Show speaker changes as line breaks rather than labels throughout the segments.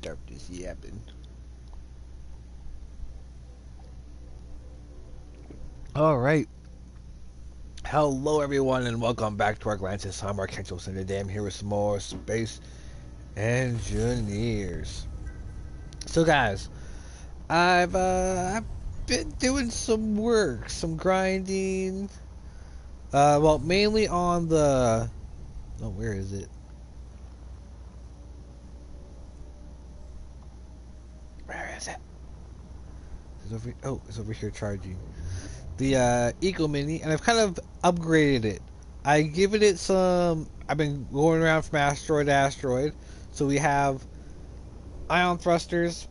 start this yapping. Alright. Hello everyone and welcome back to Arkantos. I'm Arkantos and today I'm here with some more Space Engineers. So guys, I've been doing some work, some grinding. Well, mainly on the... Oh, where is it? Where is it? It's over here charging. The Eco Mini, and I've kind of upgraded it. I've given it some... I've been going around from asteroid to asteroid. So we have ion thrusters.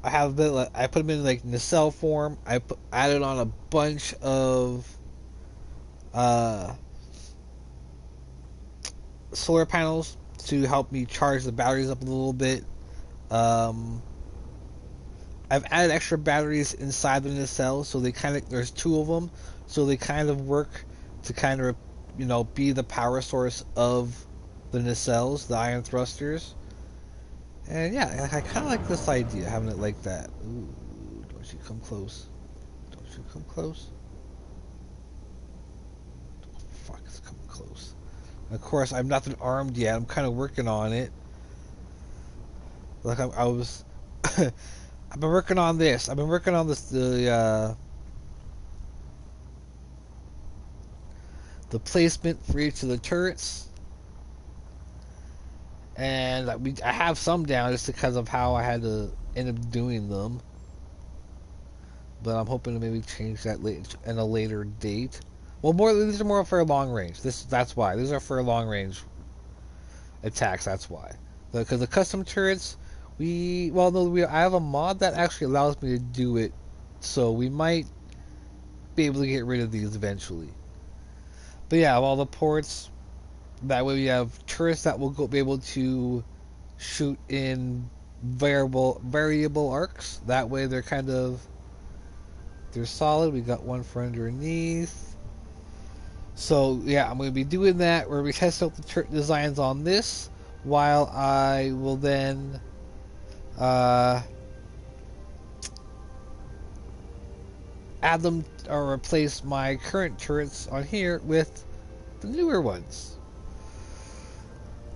I put them in like nacelle form. Added on a bunch of uh, solar panels to help me charge the batteries up a little bit. Um, I've added extra batteries inside the nacelle, so there's two of them, so they kind of work to kind of be the power source of the nacelles, the ion thrusters. And yeah, I kind of like this idea, having it like that. Ooh, don't you come close. Don't you come close. Oh, fuck, it's coming close. And of course, I'm nothing armed yet. I'm kind of working on it. Like I was... I've been working on this. I've been working on the placement for each of the turrets. And I have some down just because of how I had to end up doing them. But I'm hoping to maybe change that in a later date. Well, these are more for long range. That's why these are for long range attacks. That's why. Because the custom turrets, I have a mod that actually allows me to do it. So we might be able to get rid of these eventually. But yeah, all the ports. That way we have turrets that will be able to shoot in variable arcs. That way they're solid. We got one for underneath. So yeah, I'm going to be doing that. We're going to be testing out the turret designs on this, while I will then add them or replace my current turrets on here with the newer ones.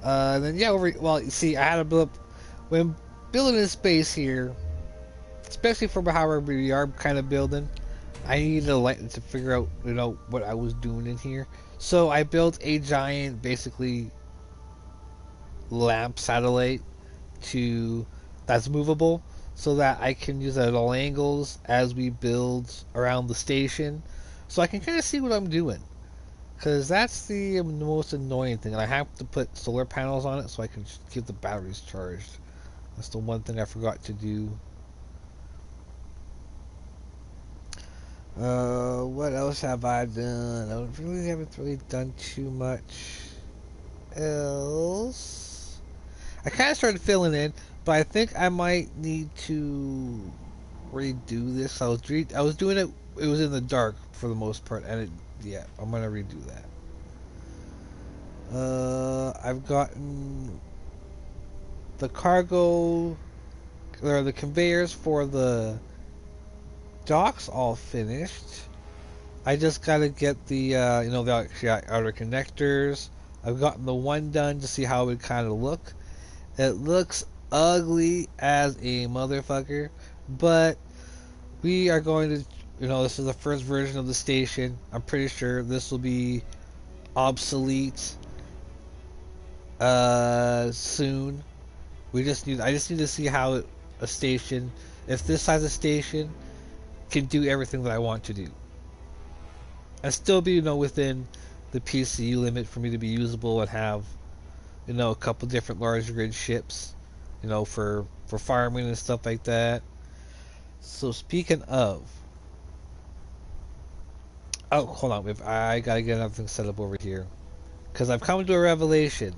Then yeah, you see, I had to build up when building this base here, especially for how we are kind of building. I needed a light to figure out, what I was doing in here. So I built a giant, basically, lamp satellite that's movable, so that I can use it at all angles as we build around the station, so I can kind of see what I'm doing. Because that's the most annoying thing. And I have to put solar panels on it so I can keep the batteries charged. That's the one thing I forgot to do. What else have I done? Haven't really done too much else. I kind of started filling in, but I think I might need to redo this. I was doing it. It was in the dark for the most part, and I'm gonna redo that. I've gotten the cargo or the conveyors for the docks all finished. I just gotta get the the outer connectors. I've gotten the one done to see how it would kind of look. It looks ugly as a motherfucker, but we are going to, this is the first version of the station. I'm pretty sure this will be obsolete soon. I just need to see how a station, if this size of station can do everything that I want to do, and still be within the PCU limit for me to be usable and have a couple different large grid ships, for farming and stuff like that. So speaking of, oh, hold on, I gotta get another thing set up over here, because I've come to a revelation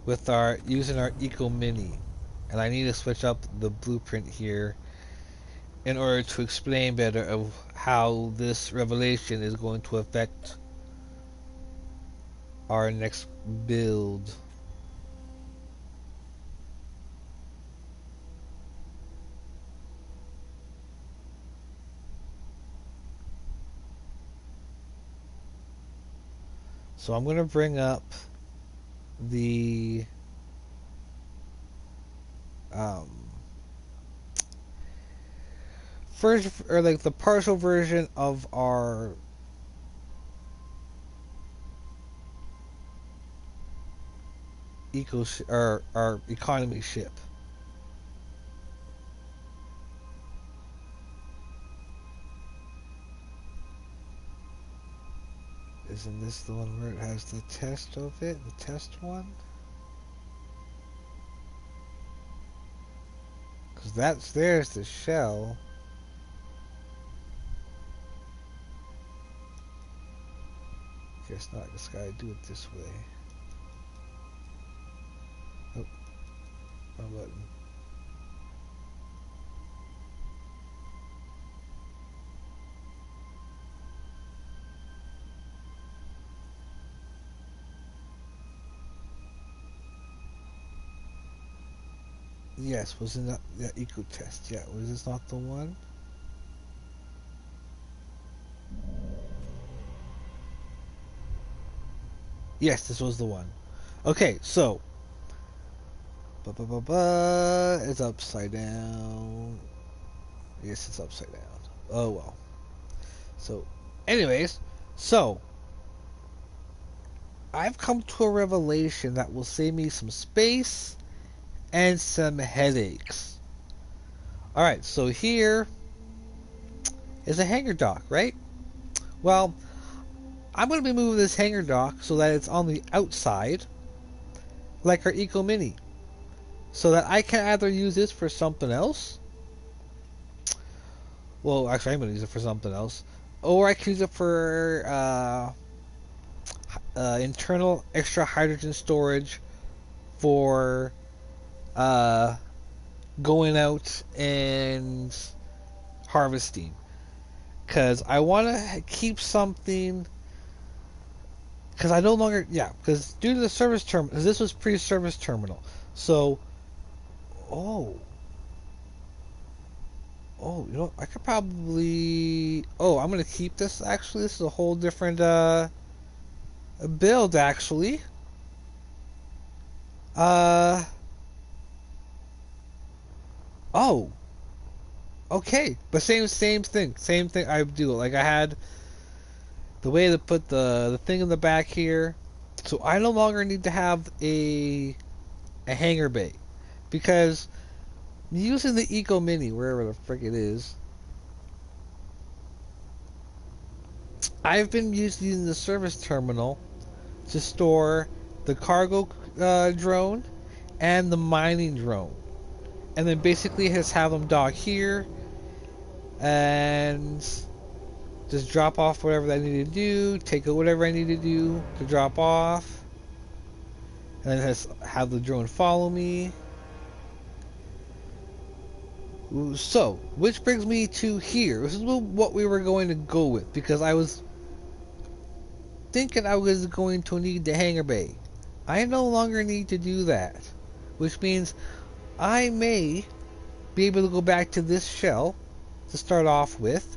with using our Eco Mini, and I need to switch up the blueprint here in order to explain better of how this revelation is going to affect our next build. So I'm gonna bring up the um, first, or like the partial version of our or our economy ship. Isn't this the one where it has the test of it? The test one? Because there's the shell. Guess not, just gotta do it this way. Oh, wrong button. Yes, wasn't that eco test? Yeah, was this not the one? Yes, this was the one. Okay, so it's upside down. Yes, it's upside down. Oh well. So, anyways, so I've come to a revelation that will save me some space and some headaches. Alright, so here is a hangar dock, right? Well, I'm going to be moving this hangar dock so that it's on the outside, like our Eco Mini. So that I can either use this for something else. Well, actually, I'm going to use it for something else. Or I can use it for internal extra hydrogen storage for going out and harvesting. Because I want to keep something. Because I no longer. Yeah, because due to the service terminal. Because this was pre-service terminal. So. Oh. Oh, you know, I could probably. Oh, I'm going to keep this actually. This is a whole different build actually. Oh. Okay, but same thing. Same thing I do. Like I had the way to put the thing in the back here. So I no longer need to have a hangar bay because using the Eco Mini wherever the frick it is, I've been using the service terminal to store the cargo drone and the mining drone, and then basically just have them dock here and just drop off whatever I need to do, take out whatever I need to do to drop off, and then just have the drone follow me. So, which brings me to here. This is what we were going to go with, because I was thinking I was going to need the hangar bay. I no longer need to do that, which means I may be able to go back to this shell to start off with.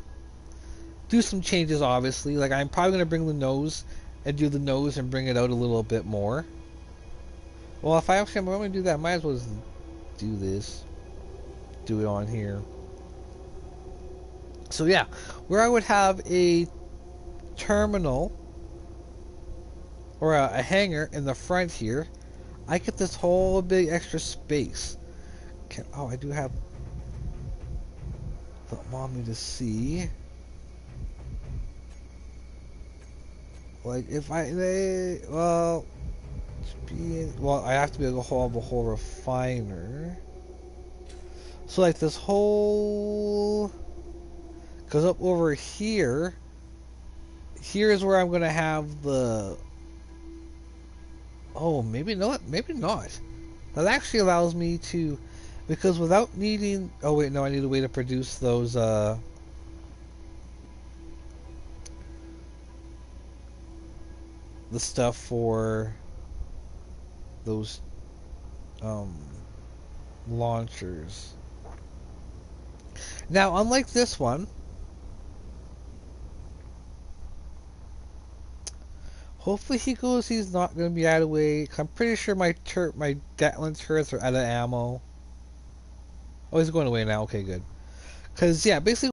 Do some changes, obviously. Like, I'm probably going to bring the nose and do the nose and bring it out a little bit more. Well, if I actually am going to do that, I might as well just do this. Do it on here. So, yeah. Where I would have a terminal or a hangar in the front here, I get this whole big extra space. Oh, I do have... Don't want me to see... Like, if I, well, I have to be able to hold a whole refiner. So, like, this whole, goes up over here. Here is where I'm going to have the, oh, maybe not, maybe not. That actually allows me to, because without needing, oh, wait, no, I need a way to produce those, the stuff for those launchers. Now, unlike this one, Hopefully he goes. He's not going to be out of the way. I'm pretty sure my Gatling turrets are out of ammo. Oh, he's going away now. Okay, good. Because yeah, basically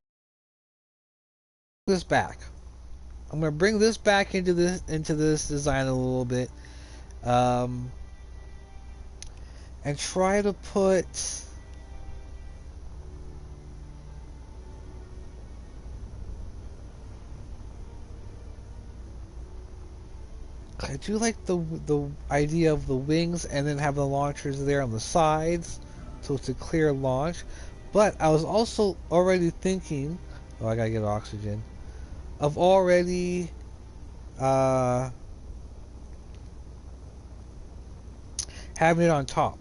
this back. I'm going to bring this back into this design a little bit, and try to put. I do like the idea of the wings and then have the launchers there on the sides, so it's a clear launch. But I was also already thinking, oh, I gotta get oxygen, of already having it on top.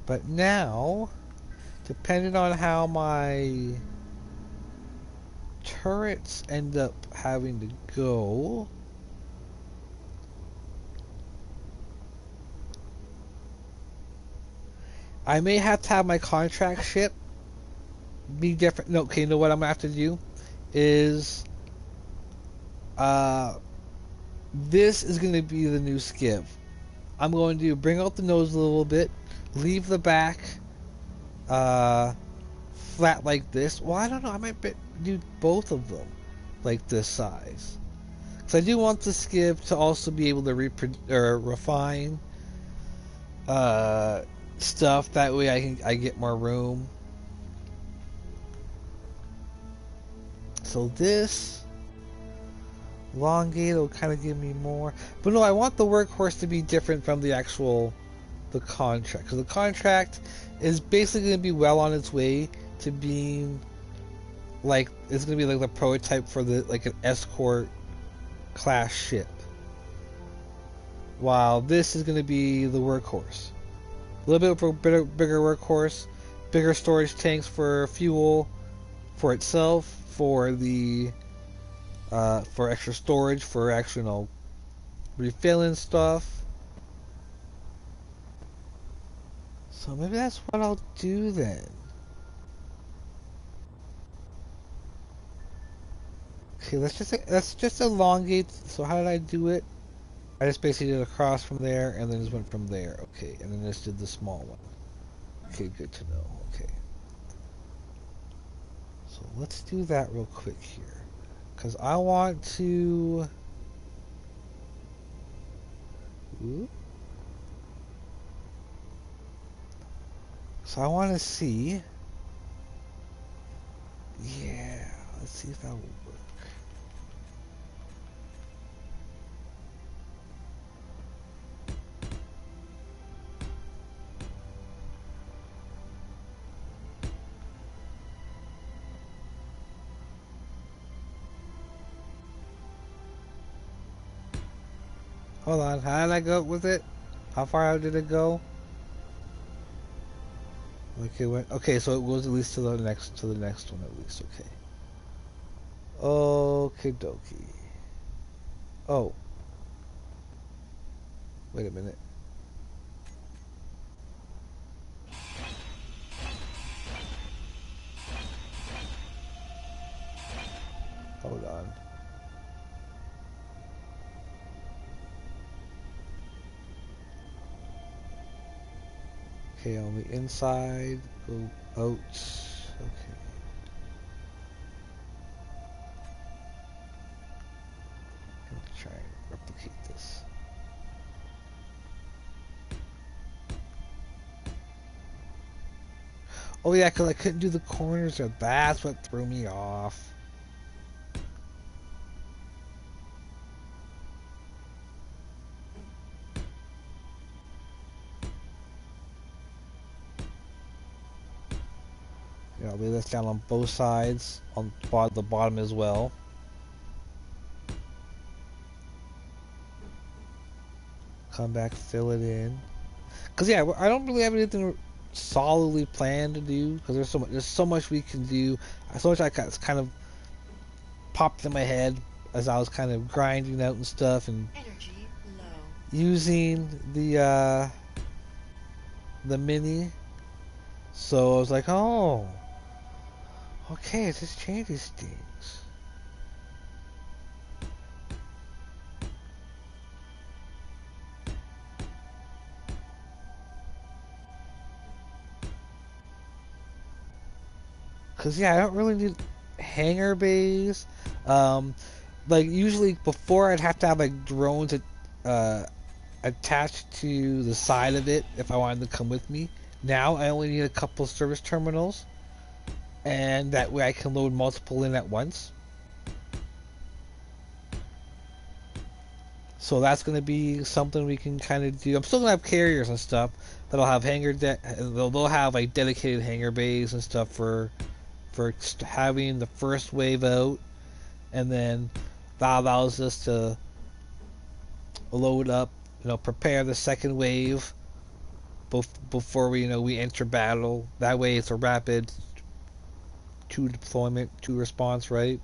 But now, depending on how my turrets end up having to go, I may have to have my contract ship be different. No, okay, you know what I'm gonna have to do is this is gonna be the new skiv. I'm going to bring out the nose a little bit, leave the back flat like this. Well, I don't know. I might do both of them like this size. Because I do want the skiv to also be able to refine stuff. That way I get more room. So this elongate will kind of give me more. But no, I want the workhorse to be different from the contract. Because the contract is basically going to be well on its way to being like, it's going to be like the prototype for like an escort class ship. While this is going to be the workhorse. A little bit of a bigger workhorse, bigger storage tanks for fuel for itself, for the for extra storage, for actual, refilling stuff. So maybe that's what I'll do then. Okay, let's just elongate. So how did I do it? I just basically did across from there, and then just went from there. Okay, and then just did the small one. Okay, good to know. Okay. So let's do that real quick here. Because I want to... Ooh. So I want to see... Yeah, let's see if that will work. Hold on, how did I go with it? How far out did it go? Okay, so it goes at least to the next one at least. Okay. Okie dokie. Oh. Wait a minute. Hold on. Okay, on the inside, go out. Okay. Let's try and replicate this. Oh yeah, because I couldn't do the corners, or that's what threw me off. Yeah, I'll lay this down on both sides, on the bottom as well. Come back, fill it in. Cause yeah, I don't really have anything solidly planned to do. Cause there's so much we can do. So much I kind of popped in my head as I was kind of grinding out and stuff, and using the mini. So I was like, oh, okay, it just changes things. Cause yeah, I don't really need hangar bays. Um, like usually before I'd have to have like drones uh, attached to the side of it if I wanted to come with me. Now I only need a couple service terminals, and that way I can load multiple in at once. So that's going to be something we can kind of do. I'm still going to have carriers and stuff that'll have they'll have like dedicated hangar bays and stuff for having the first wave out, and then that allows us to load up, prepare the second wave before we enter battle. That way it's a rapid two deployment, two response, right?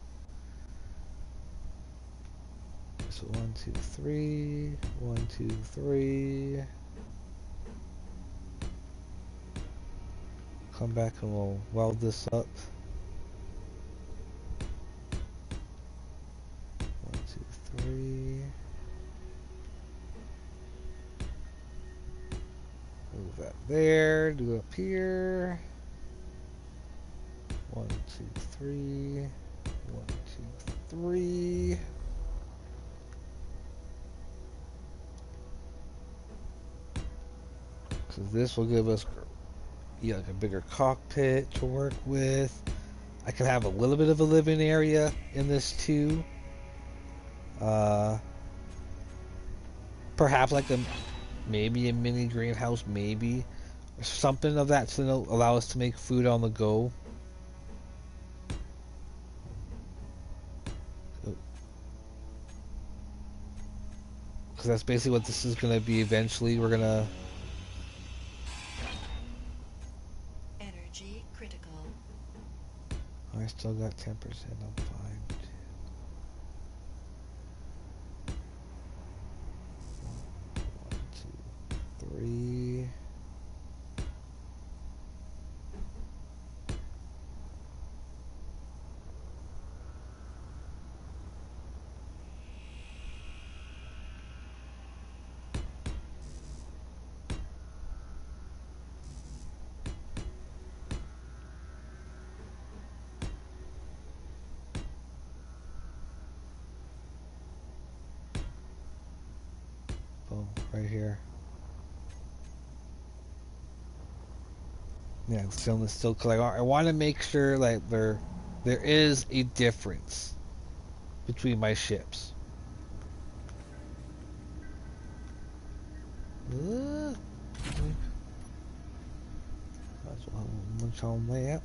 So 1, 2, 3, 1, 2, 3. Come back and we'll weld this up. 1, 2, 3. Move that there. Do it up here. 1, 2, 3. 1, 2, 3. So this will give us like a bigger cockpit to work with. I can have a little bit of a living area in this too. Perhaps like maybe a mini greenhouse, maybe something of that to allow us to make food on the go. Because that's basically what this is going to be eventually. We're going to...
Energy critical.
I still got 10%, I'm fine. 1, 2, 3. Right here. Yeah, still because I want to make sure like there is a difference between my ships. That's much on that.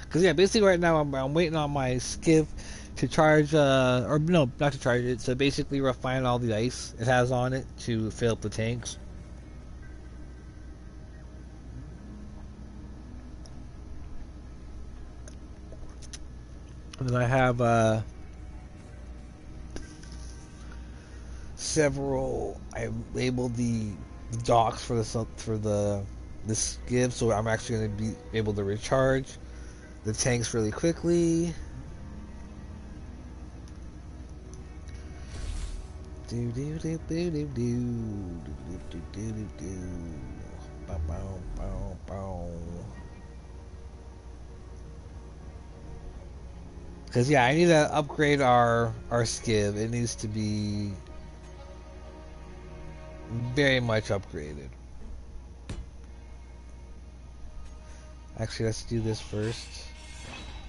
Because yeah, basically right now I'm waiting on my skiff to charge, or no, not to charge it, to basically refine all the ice it has on it to fill up the tanks. And then I have several. I labeled the docks for the skiff, so I'm actually going to be able to recharge the tanks really quickly. Do do do do do do do do do do do. Bow bow bow bow. Cause yeah, I need to upgrade our skiv. It needs to be very much upgraded. Actually, let's do this first,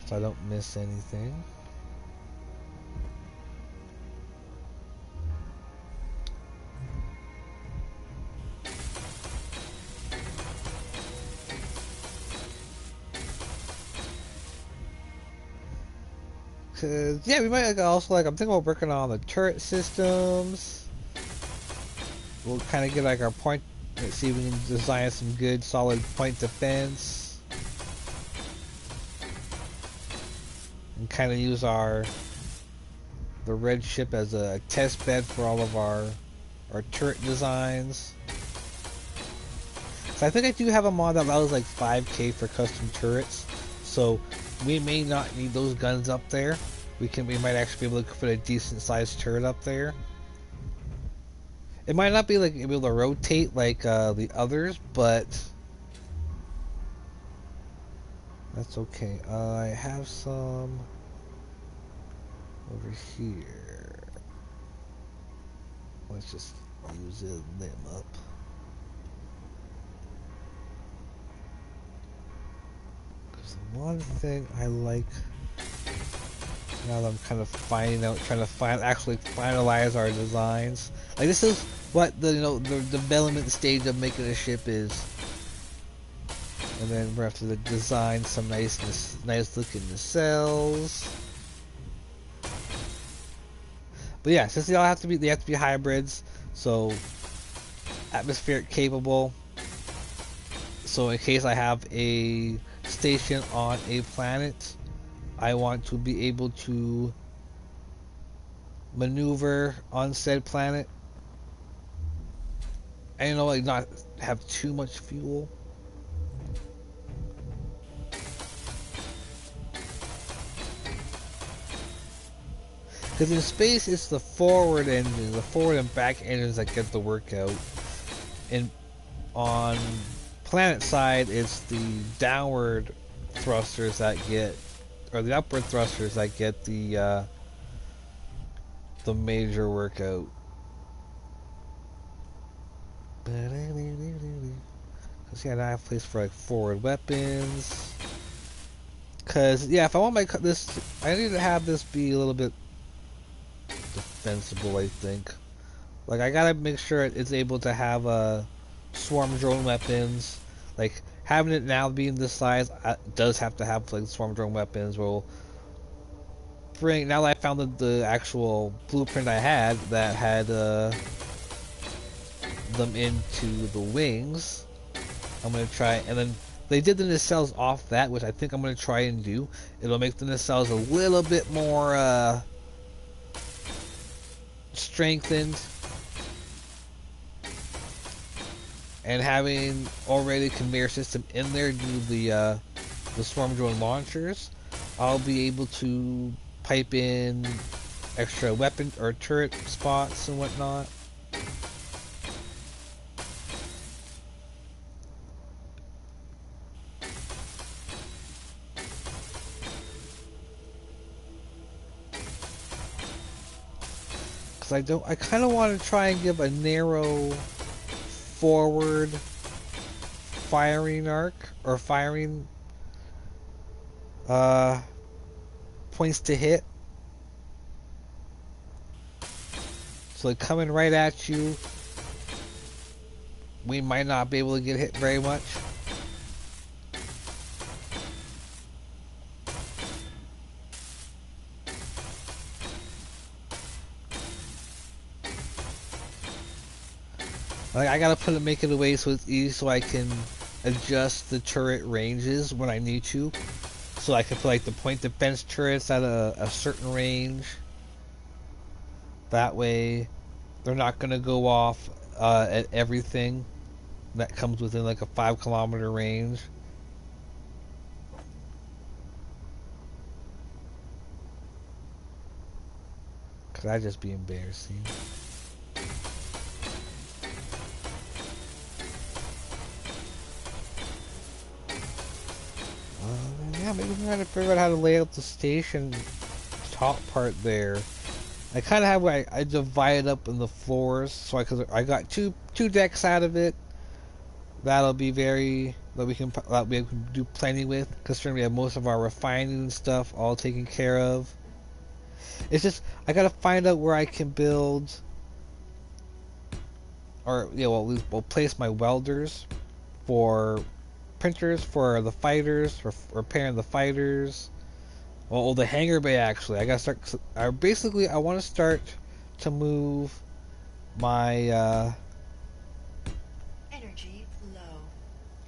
so I don't miss anything. Cause yeah, we might also I'm thinking about working on the turret systems. We'll kind of get like our point. Let's see if we can design some good, solid point defense, and kind of use the red ship as a test bed for all of our turret designs. So I think I do have a mod that allows like 5K for custom turrets, so we may not need those guns up there. We might actually be able to put a decent sized turret up there. It might not be like able to rotate like the others, but That's okay. I have some over here. Let's just use them up. Because the one thing I like now that I'm kind of finding out, trying to actually finalize our designs. Like this is what the the development stage of making a ship is, and then we're after the design some nice looking nacelles. But yeah, since they have to be hybrids, so atmospheric capable. So in case I have a station on a planet, I want to be able to maneuver on said planet and like not have too much fuel. Because in space, it's the forward engines, the forward and back engines that get the work out. And on planet side, it's the downward thrusters that get, or the upward thrusters that get the major workout. Cause yeah, now I have a place for like forward weapons. Cause yeah, if I want this, I need to have this be a little bit defensible. I think, like I gotta make sure it's able to have swarm drone weapons. Like having it now being this size, does have to have like swarm drone weapons. Will bring now that I found the actual blueprint I had that had them into the wings. I'm gonna try, and then they did the nacelles off that, which I think I'm gonna try and do. It'll make the nacelles a little bit more strengthened, and having already conveyor system in there do the swarm drone launchers, I'll be able to pipe in extra weapon or turret spots and whatnot. I kind of want to try and give a narrow forward firing arc or firing points to hit. So like coming right at you, we might not be able to get hit very much. Like I gotta make it away so it's easy, so I can adjust the turret ranges when I need to. So I can put like the point defense turrets at a certain range. That way, they're not gonna go off at everything that comes within like a 5-kilometer range. Cause that'd just be embarrassing. Yeah, maybe I'm trying to figure out how to lay out the station top part there. I kind of have I divide up in the floors, so I got two decks out of it. That'll be that we can do plenty with, considering we have most of our refining and stuff all taken care of. It's just I gotta find out where I can build, or yeah, well, we'll place my welders for printers for the fighters, for repairing the fighters. Well, the hangar bay actually. I gotta start. Basically, I want to start to move my
energy low.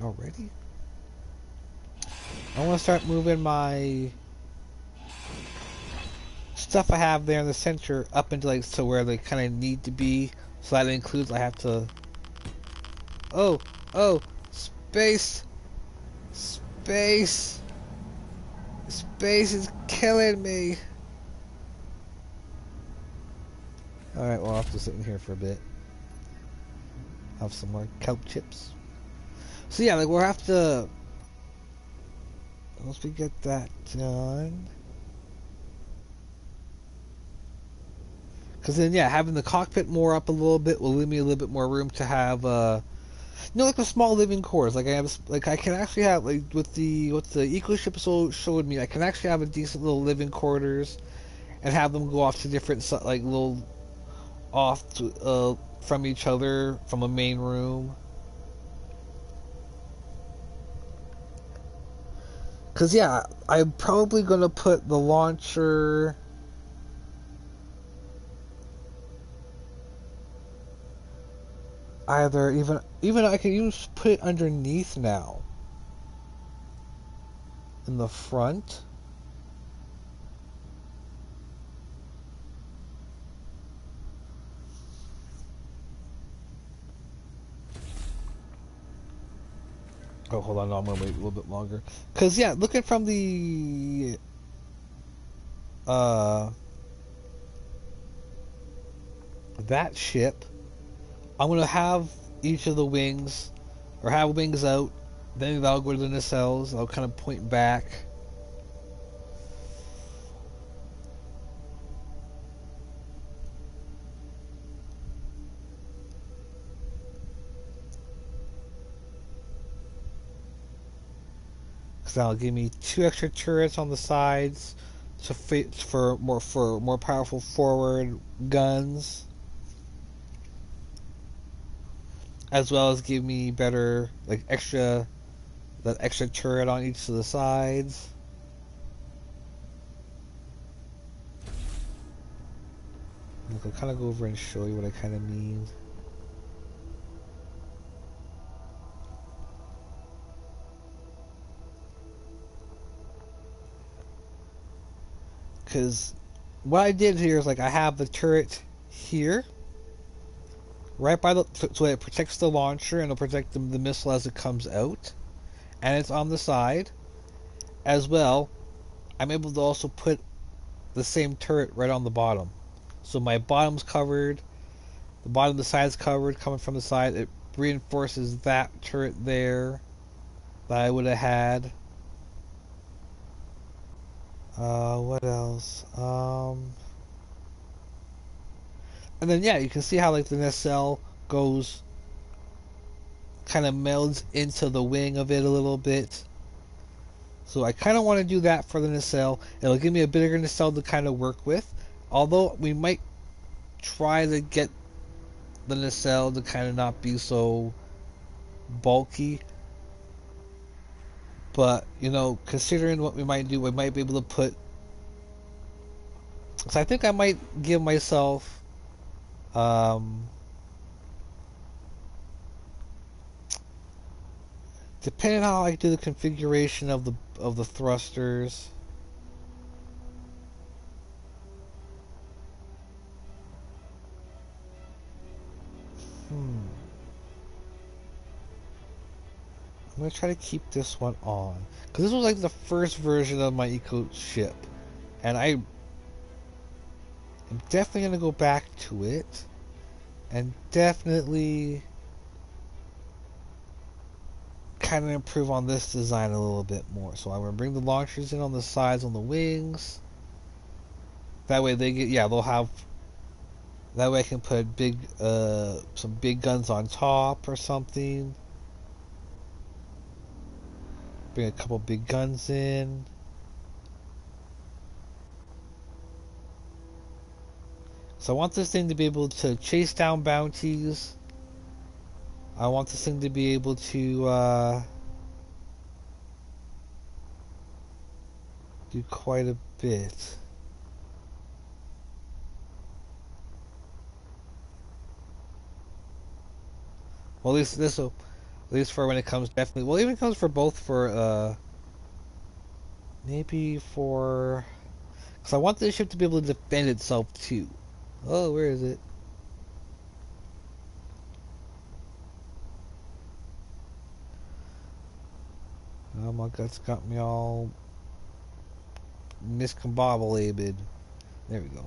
Already? I want to start moving my stuff I have there in the center up into like so where they kind of need to be. So that includes I have to. Oh, space. Space is killing me. Alright, well I'll have to sit in here for a bit. Have some more kelp chips. So yeah, like we'll have to Once we get that done. Because then, yeah, having the cockpit more up a little bit will leave me a little bit more room to have, like a small living quarters. Like I can actually have, like, with the what the eco ship showed me, I can actually have a decent little living quarters and have them go off to different, like, little off to, from each other from a main room. Because, yeah, I'm probably going to put the launcher either even I can even put it underneath now in the front. Oh, hold on, no, I'm gonna wait a little bit longer. Cause yeah, looking from the uh that ship, I'm gonna have each of the wings or have wings out. Then that'll go to the nacelles. I'll kind of point back. Cause that'll give me 2 extra turrets on the sides to fit for more powerful forward guns, as well as give me better like that extra turret on each of the sides. I'll kind of go over and show you what I kind of mean. Because what I did here is like I have the turret here, right by the so it protects the launcher and it'll protect the missile as it comes out, and it's on the side as well. I'm able to also put the same turret right on the bottom, so my bottom's covered, the bottom of the side's covered, coming from the side. It reinforces that turret there that I would have had. What else? And then yeah, you can see how like the nacelle goes, kind of melds into the wing of it a little bit. So I kind of want to do that for the nacelle. It'll give me a bigger nacelle to kind of work with. Although we might try to get the nacelle to kind of not be so bulky. But, considering what we might do, we might be able to put... So I think I might give myself... depending on how I do the configuration of the thrusters... I'm going to try to keep this one on. Because this was like the first version of my eco ship. And I'm definitely going to go back to it. And definitely kind of improve on this design a little bit more. So I'm going to bring the launchers in on the sides, on the wings. That way they'll have... That way I can put some big guns on top or something. Bring a couple big guns in. So I want this thing to be able to chase down bounties. I want this thing to be able to do quite a bit. Well, at least for when it comes, definitely. Well, even comes for both for maybe for, because I want this ship to be able to defend itself too. Oh, where is it? Oh, my guts got me all miscombobulated. There we go.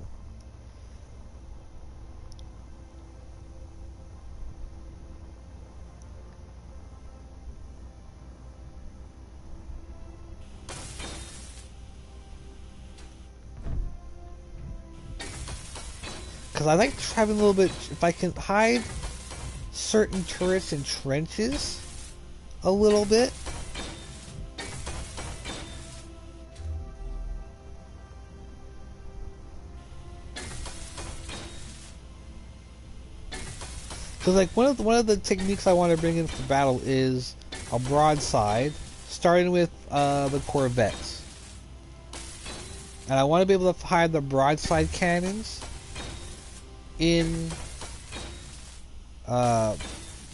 because I like having a little bit. If I can hide certain turrets and trenches a little bit. Because like one of the techniques I want to bring in for battle is a broadside, starting with the corvettes, and I want to be able to hide the broadside cannons in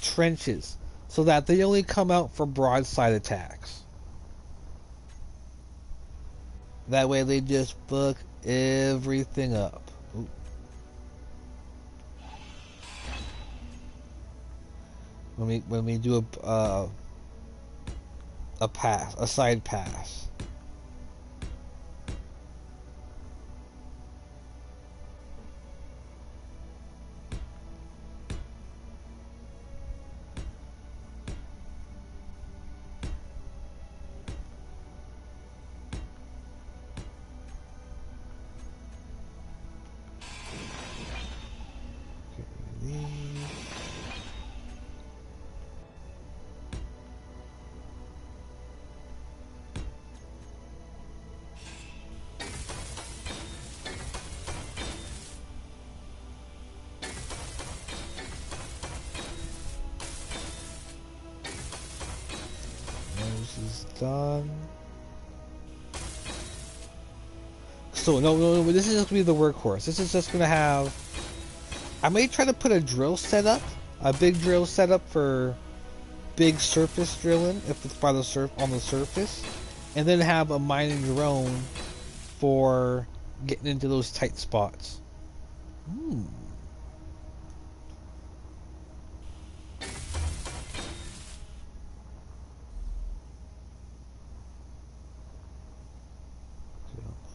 trenches, so that they only come out for broadside attacks. That way they just fuck everything up. Ooh. When we do a side pass. Done. So no, this is just gonna be the workhorse. This is just gonna have. I may try to put a drill setup, a big drill setup for big surface drilling if it's by the on the surface, and then have a mining drone for getting into those tight spots. Hmm.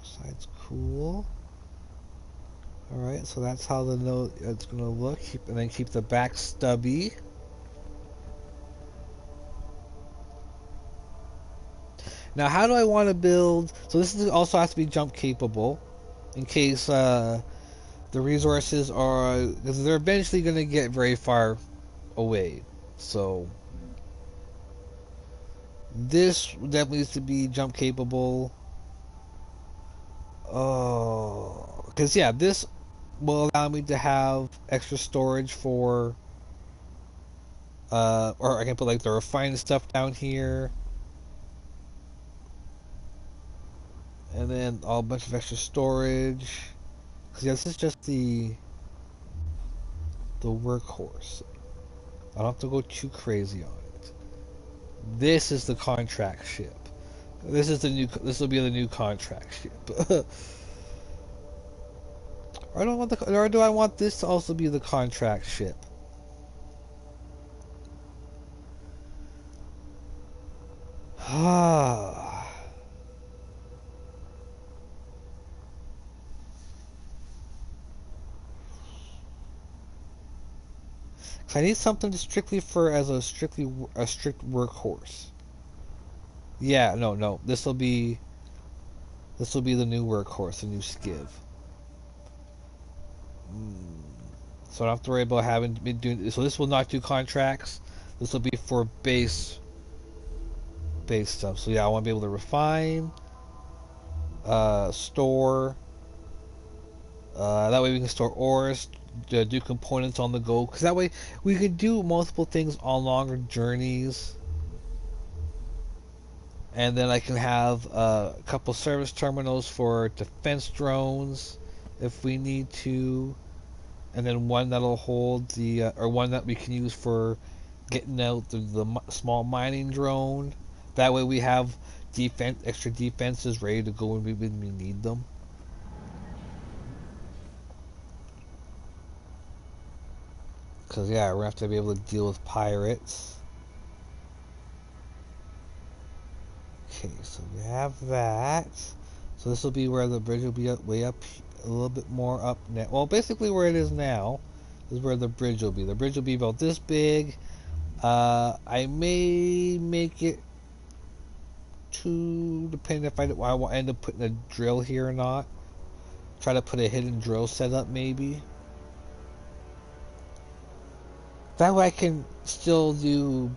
Side's cool. Alright, so that's how the node it's gonna look. And then keep the back stubby. Now how do I want to build, so this is also has to be jump capable in case the resources are, because they're eventually gonna get very far away. So this definitely needs to be jump capable. Oh, because yeah, this will allow me to have extra storage for, or I can put like the refined stuff down here, and then a bunch of extra storage. Because yeah, this is just the workhorse. I don't have to go too crazy on it. This is the contract ship. This is the new. This will be the new contract ship. Or do I want this to also be the contract ship? Ah. I need something strictly for as a strict workhorse. Yeah, no. This will be the new workhorse, the new skiv. So I don't have to worry about having been doing. So this will not do contracts. This will be for base stuff. So yeah, I want to be able to refine, store. That way we can store ores, do components on the go. Because that way we can do multiple things on longer journeys. And then I can have a couple service terminals for defense drones if we need to. And then one that'll hold the, or one that we can use for getting out the small mining drone. That way we have extra defenses ready to go when we need them. Because yeah, we're gonna have to be able to deal with pirates. Okay, so we have that. So this will be where the bridge will be way up, a little bit more up now. Well, basically where it is now is where the bridge will be. The bridge will be about this big. I may make it depending if I end up putting a drill here or not. Try to put a hidden drill setup maybe. That way I can still do,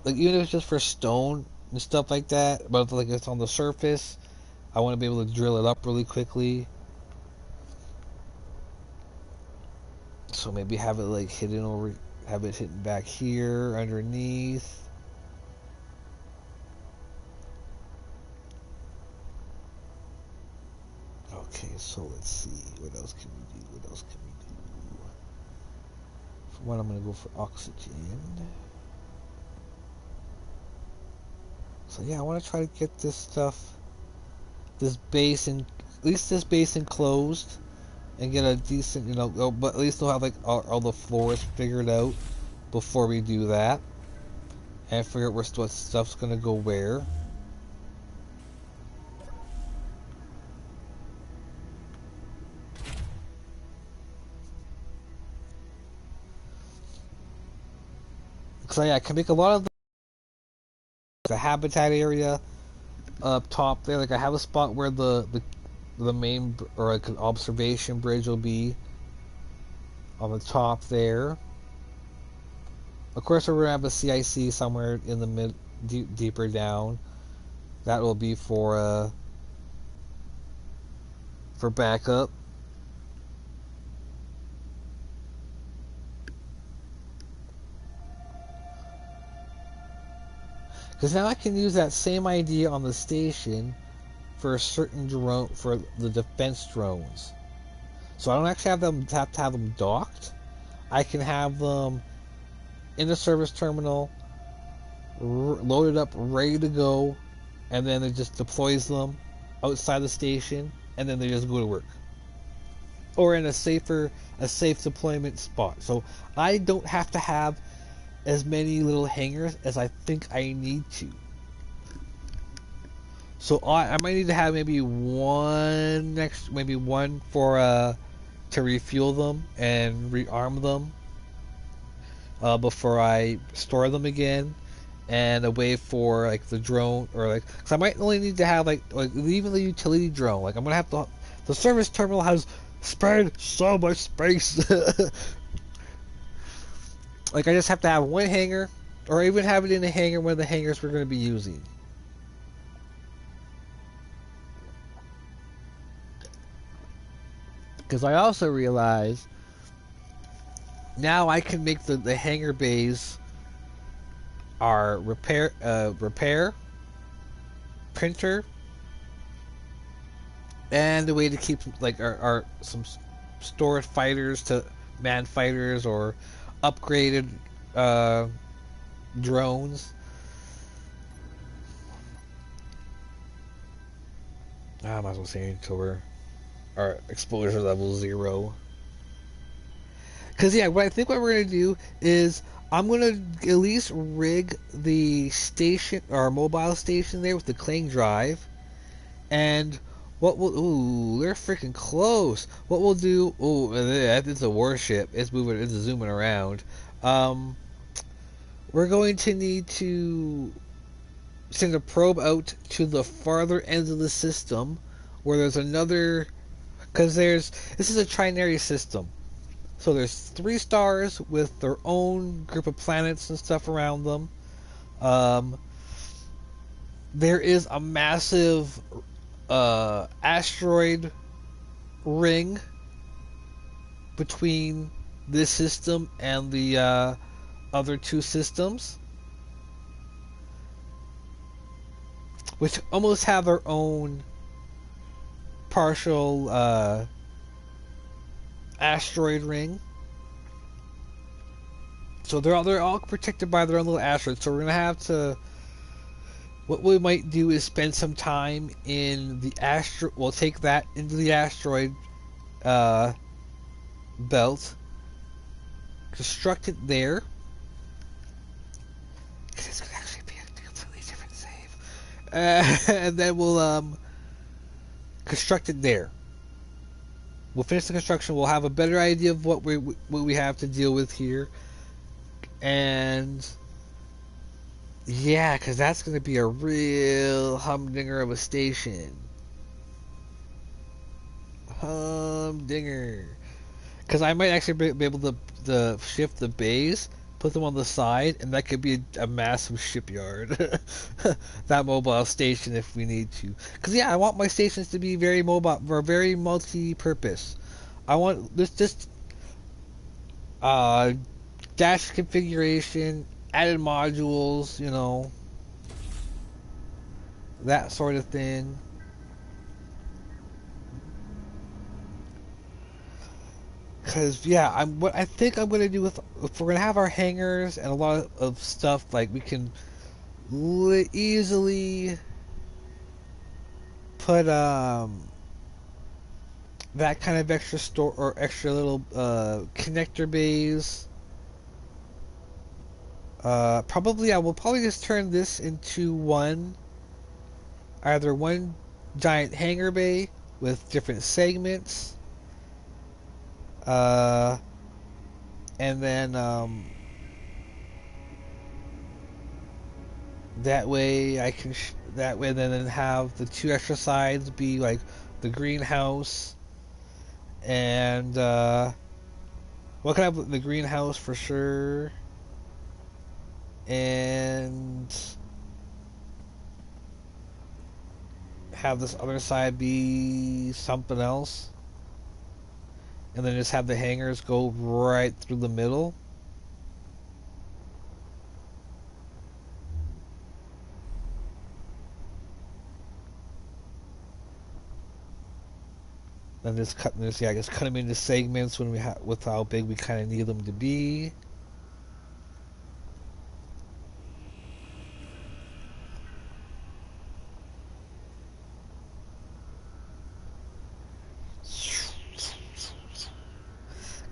like, even if it's just for stone and stuff like that, but if, like, it's on the surface, I want to be able to drill it up really quickly. So maybe have it, like, hidden over, have it hidden back here underneath. Okay, so let's see. What else can we do? What else can we do? For one, I'm going to go for oxygen. So yeah, I want to try to get this stuff, this basin, at least this basin closed, and get a decent, but at least we'll have like all the floors figured out before we do that, and figure out what stuff's gonna go where. So yeah, I can make a lot of the habitat area up top there. Like I have a spot where the main or like an observation bridge will be on the top there. Of course, we're gonna have a CIC somewhere in the deeper down. That will be for backup. Because now I can use that same idea on the station for a certain drone, for the defense drones. So I don't actually have to have them docked. I can have them in the service terminal, loaded up, ready to go, and then it just deploys them outside the station, and then they just go to work. Or in a safe deployment spot. So I don't have to have as many little hangars as I think I need to. So I might need to have maybe one for to refuel them and rearm them before I store them again, and a way for like the drone, or like, because I might only need to have like even the utility drone. Like I'm gonna have to. The service terminal has spread so much space. Like I just have to have one hangar, or even have it in a hangar, one of the hangars we're going to be using. Because I also realize now I can make the hangar bays our repair, printer, and a way to keep like our some stored fighters to manned fighters or upgraded drones. I might as well say until our exposure level 0. Because yeah, what we're gonna do is I'm gonna at least rig the station, or mobile station there with the Clang drive, and what we'll, ooh, they're freaking close. What we'll do, ooh, it's a warship. It's zooming around. We're going to need to send a probe out to the farther end of the system, where there's another, because this is a trinary system. So there's 3 stars with their own group of planets and stuff around them. There is a massive asteroid ring between this system and the other 2 systems, which almost have their own partial asteroid ring. So they're all protected by their own little asteroids. So we're gonna have to. What we might do is spend some time in the astro. We'll take that into the asteroid belt, construct it there. Because it's gonna actually be a completely different save. And then we'll construct it there. We'll finish the construction. We'll have a better idea of what we have to deal with here, and yeah, because that's going to be a real humdinger of a station. Humdinger. Because I might actually be able to shift the bays put them on the side, and that could be a massive shipyard. That mobile station if we need to. Because yeah, I want my stations to be very mobile, or very multi-purpose. I want this uh, dash configuration, added modules, that sort of thing. Cause yeah, what I think I'm gonna do with if we're gonna have our hangars and a lot of stuff like we can easily put that kind of extra store or extra little connector bays. Probably I will probably just turn this into either one giant hangar bay with different segments, uh, and then that way I can that way then have the two extra sides be like the greenhouse and what can I have the greenhouse for sure, and have this other side be something else, and then just have the hangars go right through the middle. Then just cut this, yeah, just cut them into segments when with how big we kind of need them to be.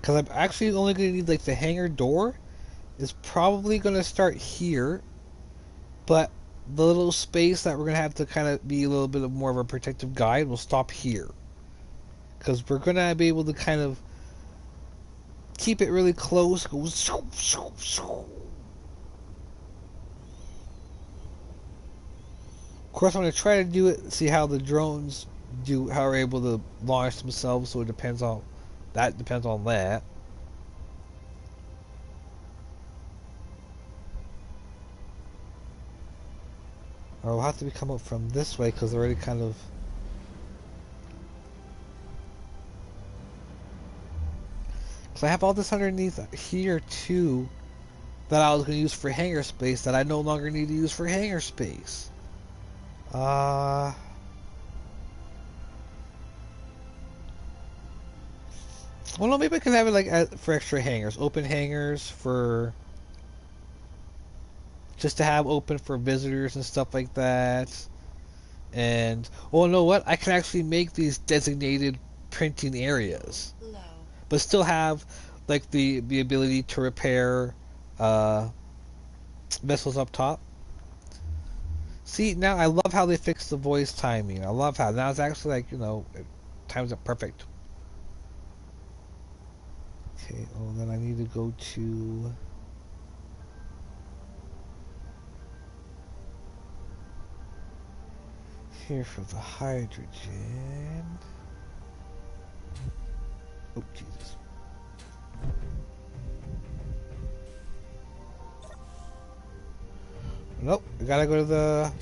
Because I'm actually only going to need like the hangar door is probably going to start here, but the little space that we're going to have to kind of be a little bit of more of a protective guide will stop here. Because we're going to be able to kind of keep it really close. Go Of course, I'm going to try to do it, see how the drones do, how we're able to launch themselves, so it depends on that. Or we'll have to come up from this way because they're already kind of. So I have all this underneath here too that I was going to use for hangar space that I no longer need to use for hangar space. Well, no, maybe I can have it like for extra hangars, open hangars for just to have open for visitors and stuff like that. And well, you know what? I can actually make these designated printing areas,
Low.
but still have like the ability to repair uh, vessels up top. See, now I love how they fixed the voice timing. I love how now it's actually like it times it perfect. Okay, oh, then I need to go to. Here for the hydrogen. Oh, Jesus. Nope, I gotta go to the.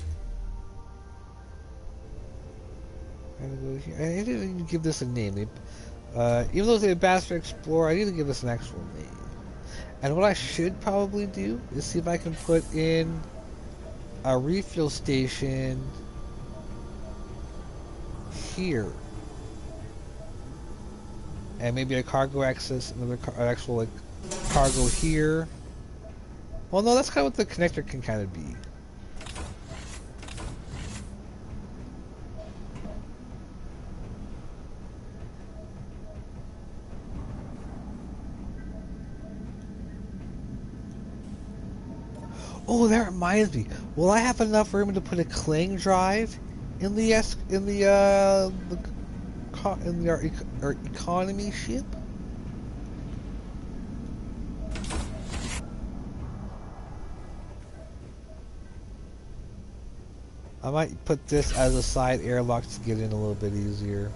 I gotta go here. I didn't even give this a name. Even though it's the Ambassador Explorer, I need to give this an actual name. And what I should probably do is see if I can put in a refuel station here, and maybe a cargo access, another actual like cargo here. Well, no, that's kind of what the connector can kind of be. Oh, that reminds me. Will I have enough room to put a Clang drive in the our economy ship? I might put this as a side airlock to get in a little bit easier.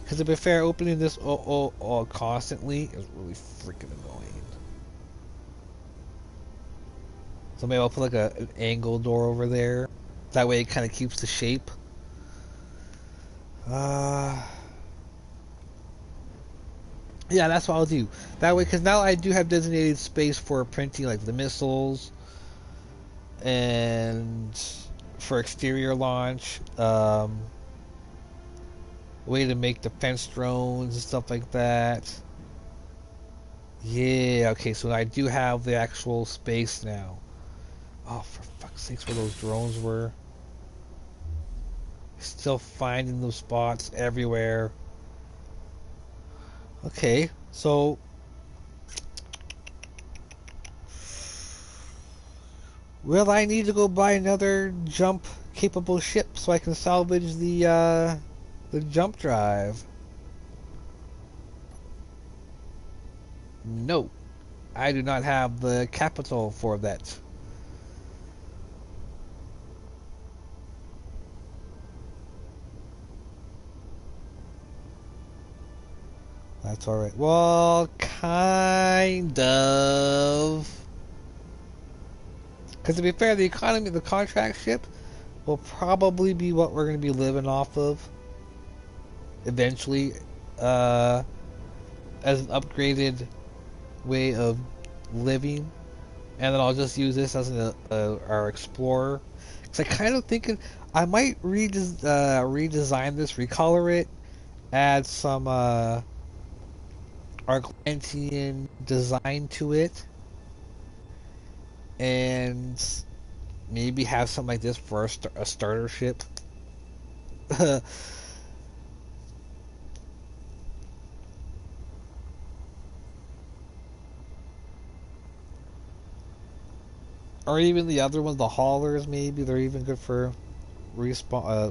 Because to be fair, opening this constantly is really freaking annoying. So maybe I'll put like an angle door over there. That way it kind of keeps the shape. Yeah, that's what I'll do. That way, because now I do have designated space for printing like the missiles and for exterior launch. Way to make defense drones and stuff like that. Yeah, okay, so I do have the actual space now. Oh, for fuck's sakes, where those drones were. Still finding those spots everywhere. Okay, so will I need to go buy another jump capable ship so I can salvage the jump drive? No, I do not have the capital for that. That's alright. Well, kind of. Because to be fair, the economy, the contract ship, will probably be what we're going to be living off of eventually, as an upgraded way of living. And then I'll just use this as our explorer. Because I kind of thinking I might redesign this, recolor it, add some Arkantian design to it, and maybe have something like this for a starter ship. Or even the other ones, the haulers, maybe they're even good for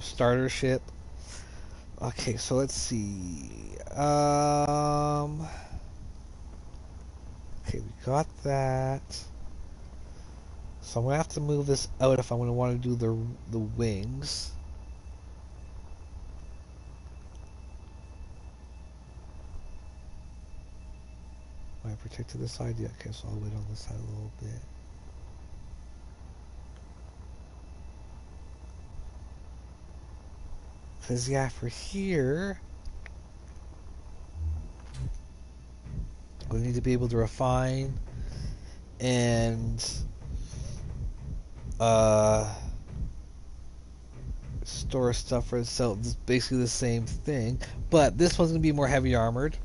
starter ship. Okay, so let's see. Okay, we got that. So I'm gonna have to move this out if I'm gonna want to do the wings. I protected this side, yeah. Okay, so I'll wait on this side a little bit. Because yeah, for here, we need to be able to refine and store stuff for itself. It's basically the same thing, but this one's gonna be more heavy armored.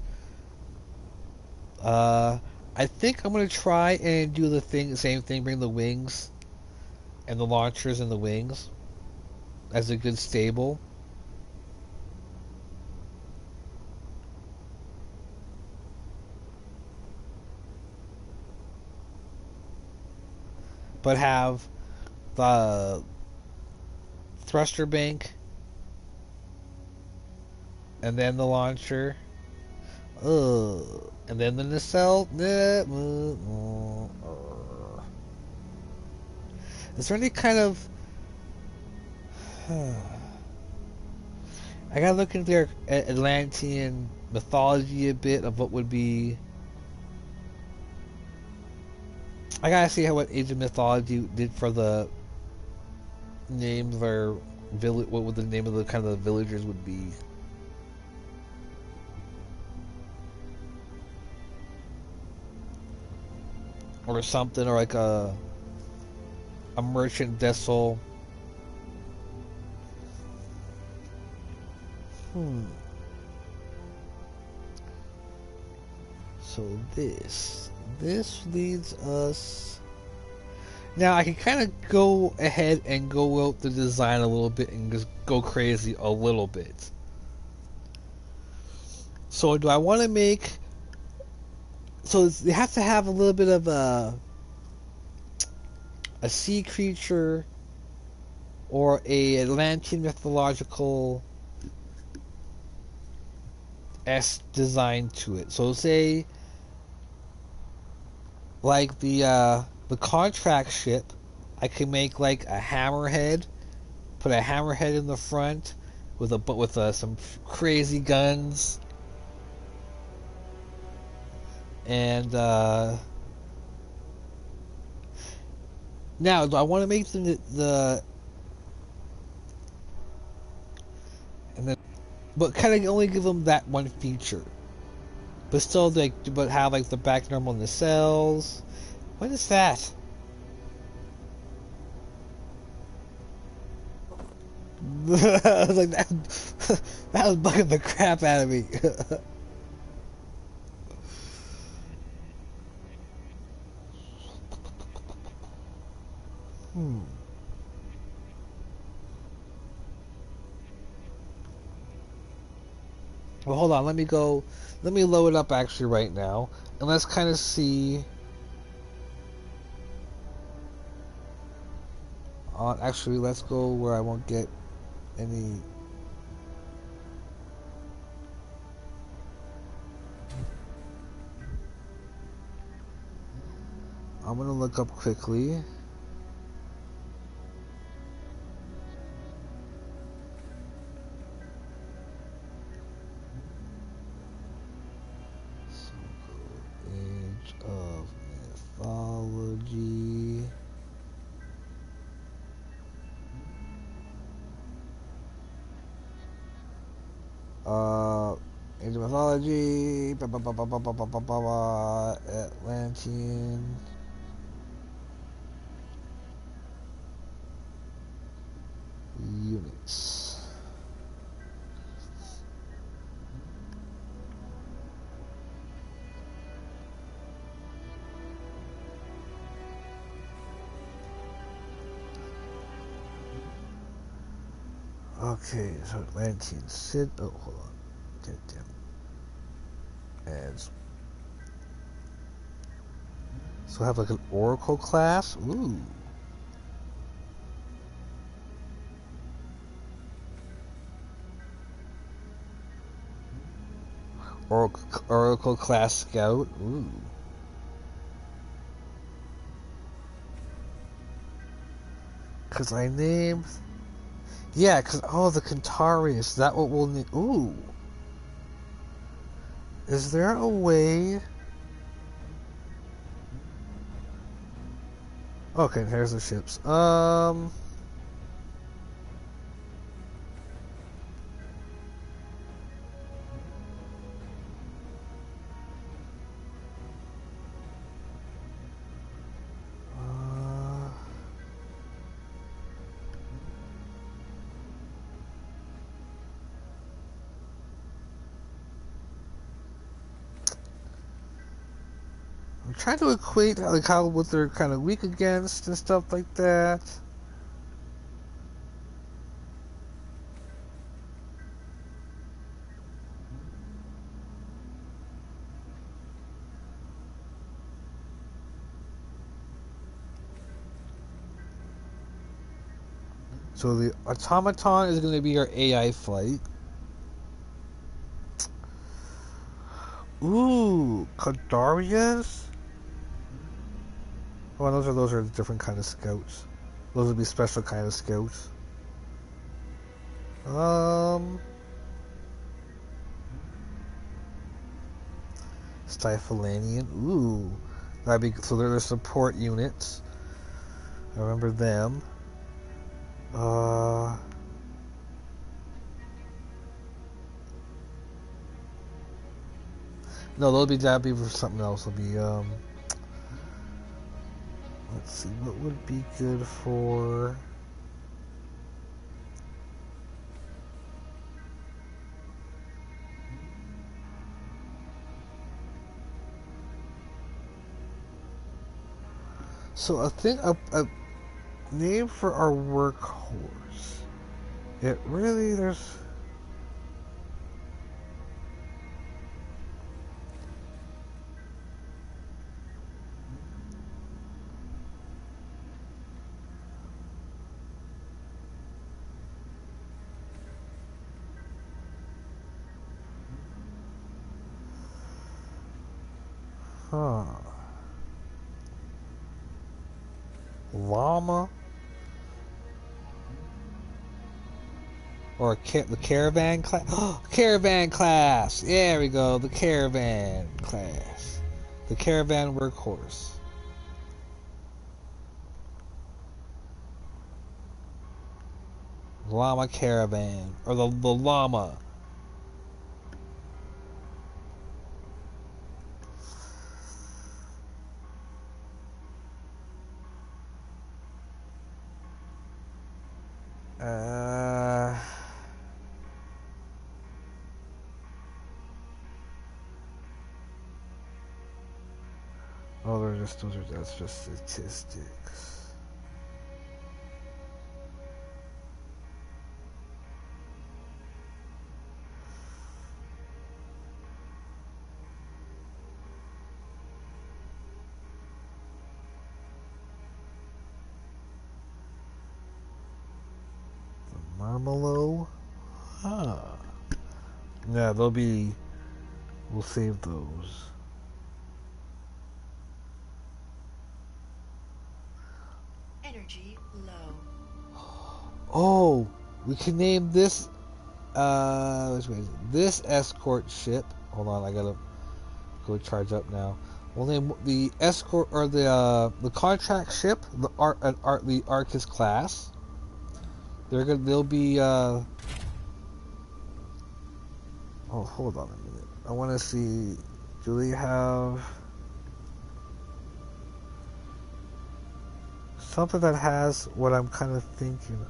I think I'm gonna try and do the same thing, bring the wings and the launchers and the wings as a good stable. But have the thruster bank and then the launcher. And then the nacelle. Is there any kind of... I gotta look into their Atlantean mythology a bit of what would be... I gotta see what Age of Mythology did for the names of our village. What would the name of the kind of the villagers would be? Or something, or like a merchant vessel. So this leads us... Now I can kind of go ahead and go out the design a little bit and just go crazy a little bit. So do I want to make... So you have to have a little bit of a sea creature or a Atlantean mythological design to it. So say like the contract ship, I can make like a hammerhead, put a hammerhead in the front with some crazy guns and now I want to make the and then but kind of only give them that one feature, but still but have like the back normal nacelles. What is that? I was like that. That was bugging the crap out of me. hmm. Well, hold on. Let me go. Let me load it up actually right now, and let's kind of see. Actually, let's go where I won't get any. I'm gonna look up quickly. Age of Mythology. Age of Mythology. Atlantean. Units. Okay, so Atlantean Sid. Oh, hold on. Damn. As so, I have like an Oracle class. Ooh. Oracle class scout. Ooh. Cause I named. Yeah, cause the Kantarius. Is that what we'll need? Ooh. Is there a way? Okay, here's the ships. I'm trying to equate like how what they're kind of weak against and stuff like that. So the automaton is going to be our AI flight. Ooh, Kadarias? Oh, those are different kind of scouts. Those would be special kind of scouts. Stiflanian. Ooh, that'd be so. They're the support units. I remember them. No, that'd be for something else. It'll be let's see, what would be good for. So I think a name for our workhorse. It really there's. Huh. Llama? or the caravan class. Caravan class. There we go. The caravan class. The caravan workhorse. Llama caravan, or the llama. Oh, that's just statistics. The Marmelo? Huh. Yeah, they'll be... We'll save those.
Energy low.
Oh, we can name this which way is it? This escort ship. Hold on, I gotta go charge up now. We'll name the escort or the contract ship the Arcus class. They'll be oh, hold on a minute. I want to see. Do we have something that has what I'm kind of thinking of?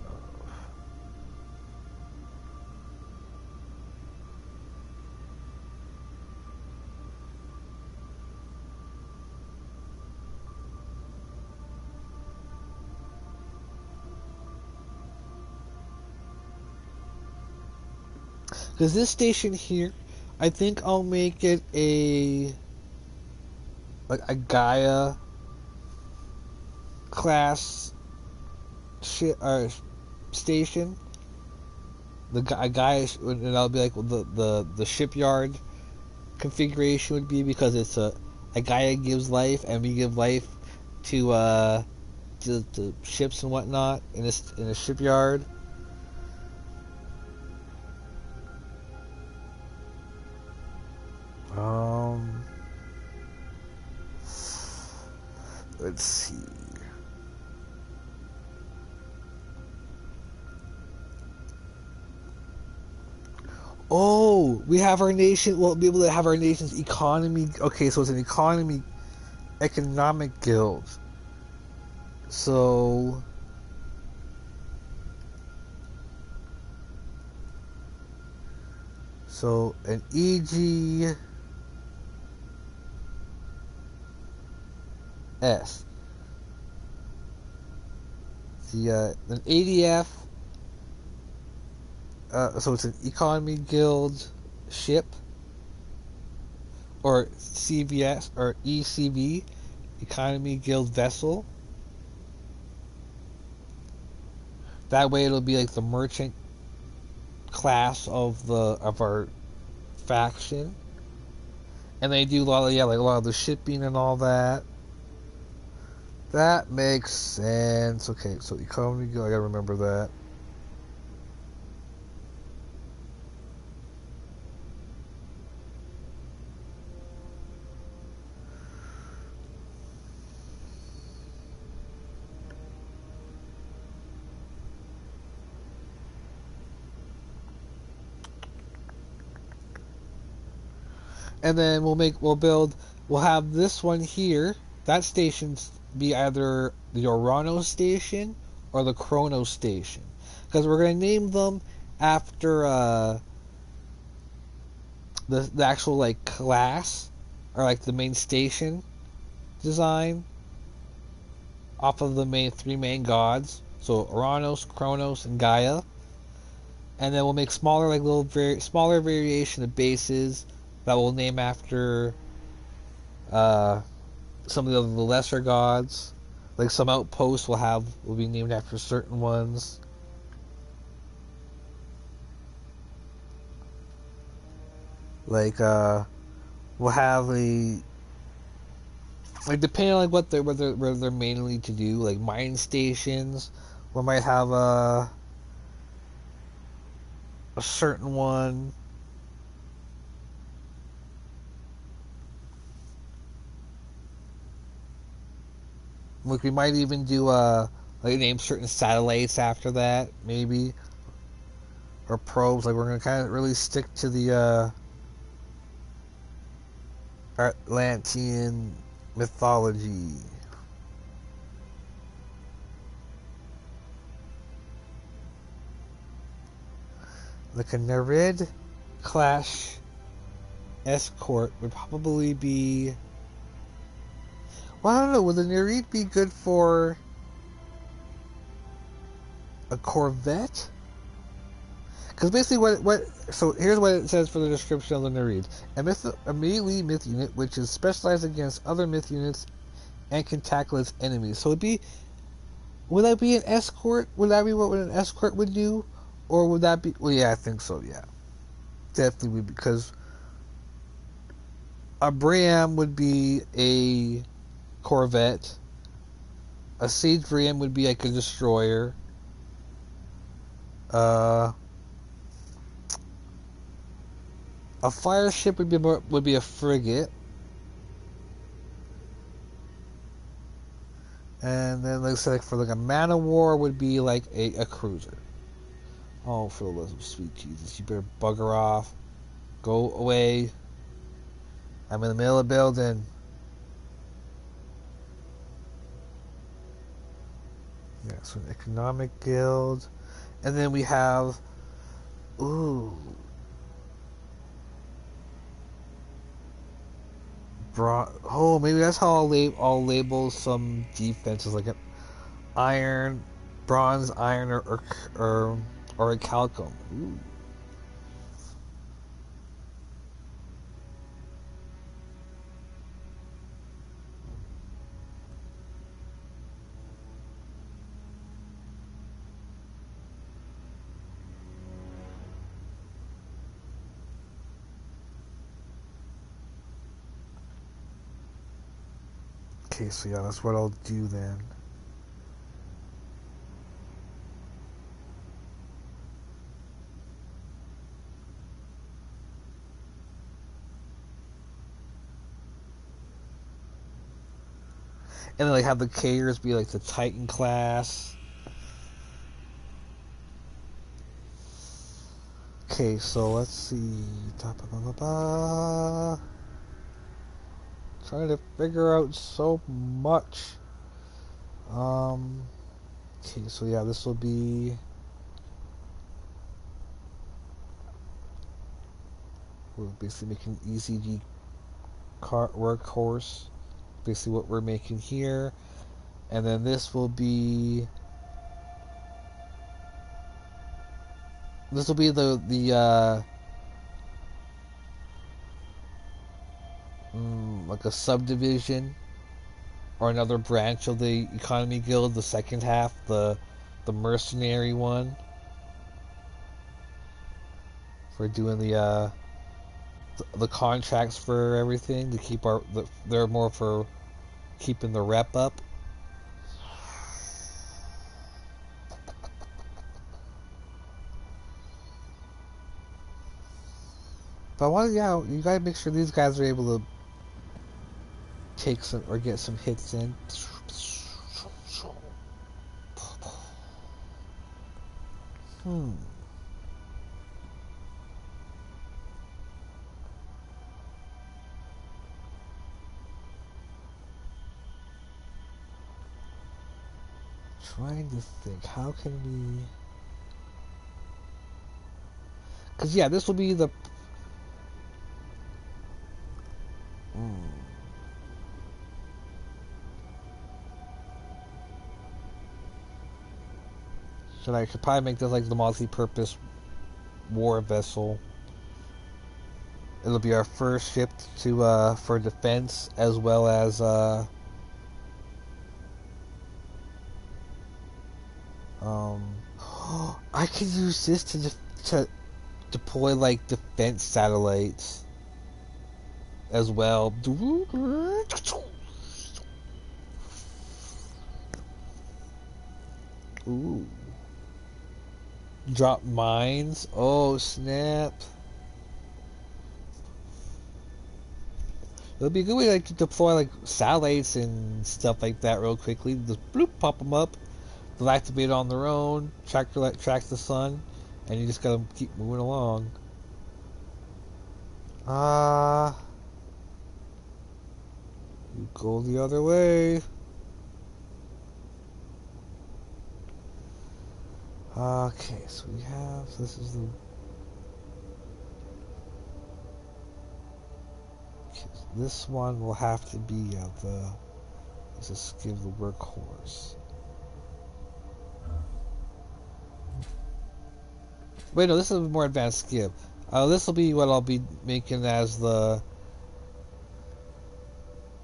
Because this station here, I think I'll make it a Gaia class station. A Gaia, and that'll be like the shipyard configuration would be, because it's a Gaia gives life and we give life to ships and whatnot in a shipyard. Let's see. Oh, we have our nation. We'll be able to have our nation's economy. Okay, so it's an economic guild. So an EGS, an ADF. So it's an economy guild ship, or CVS or ECV, economy guild vessel. That way it'll be like the merchant class of our faction, and they do a lot of the shipping and all that. That makes sense. Okay, so economy guild, I gotta remember that. And then we'll have this one here. That station's be either the Orano station or the Chrono station, because we're gonna name them after the actual like class, or like the main station design, off of the three main gods. So Oranos, Chronos, and Gaia. And then we'll make smaller, like smaller variation of bases that we'll name after some of the lesser gods. Like some outposts will be named after certain ones. Like we'll have depending on like what they're mainly to do, like mine stations. We might have a certain one. Like we might even do like name certain satellites after that, maybe, or probes. Like we're gonna kind of really stick to the Atlantean mythology. Like a Nereid class escort would probably be. Well, I don't know. Would the Nereid be good for a corvette? Because basically, so here's what it says for the description of the Nereid: a melee myth unit which is specialized against other myth units and can tackle its enemies. So would that be an escort? Would that be what an escort would do, or would that be? Well, yeah, I think so. Yeah, definitely would, because a Bram would be a corvette. A siege Bram would be like a destroyer. Uh, a fire ship would be a frigate. And then, like I said, like for like a man of war would be like a cruiser. Oh, for the love of sweet Jesus, you better bugger off. Go away. I'm in the middle of the building. Yeah, so an economic guild. And then we have, ooh, oh, maybe that's how I'll label some defenses, like an iron, bronze, iron, or a calcum. Ooh. Okay, so yeah, that's what I'll do then. And then like have the carriers be like the Titan class. Okay, so let's see. Trying to figure out so much. Okay, so yeah, this will be. We're basically making ECG workhorse. Basically, what we're making here, and then this will be. This will be the like a subdivision or another branch of the economy guild. The second half, the mercenary one, for doing the contracts for everything to keep they're more for keeping the rep up. But you gotta make sure these guys are able to take some or get some hits in. Trying to think, how can we? Because yeah, this will be the. I should probably make this like the multi-purpose war vessel. It'll be our first ship to for defense as well as I could use this to deploy like defense satellites as well. Ooh. Drop mines. Oh, snap. It'll be a good way like, to deploy like satellites and stuff like that real quickly. Just bloop, pop them up. They'll activate on their own. Track the sun, and you just gotta keep moving along. You go the other way. Okay, so we have. This is the. Okay, so this one will have to be the. Let's just give the workhorse. Wait, no, this is a more advanced skip. This will be what I'll be making as the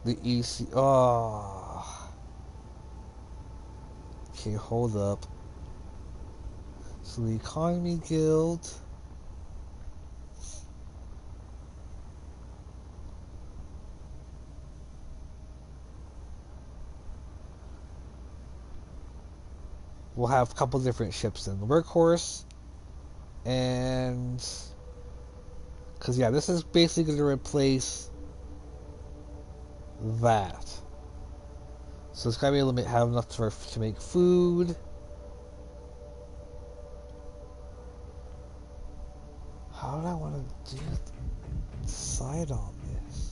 EC. Oh. Okay, hold up. So the Economy Guild. We'll have a couple different ships in the workhorse. And because yeah, this is basically going to replace that. So it's got to be able to have enough to make food. How do I want to decide on this?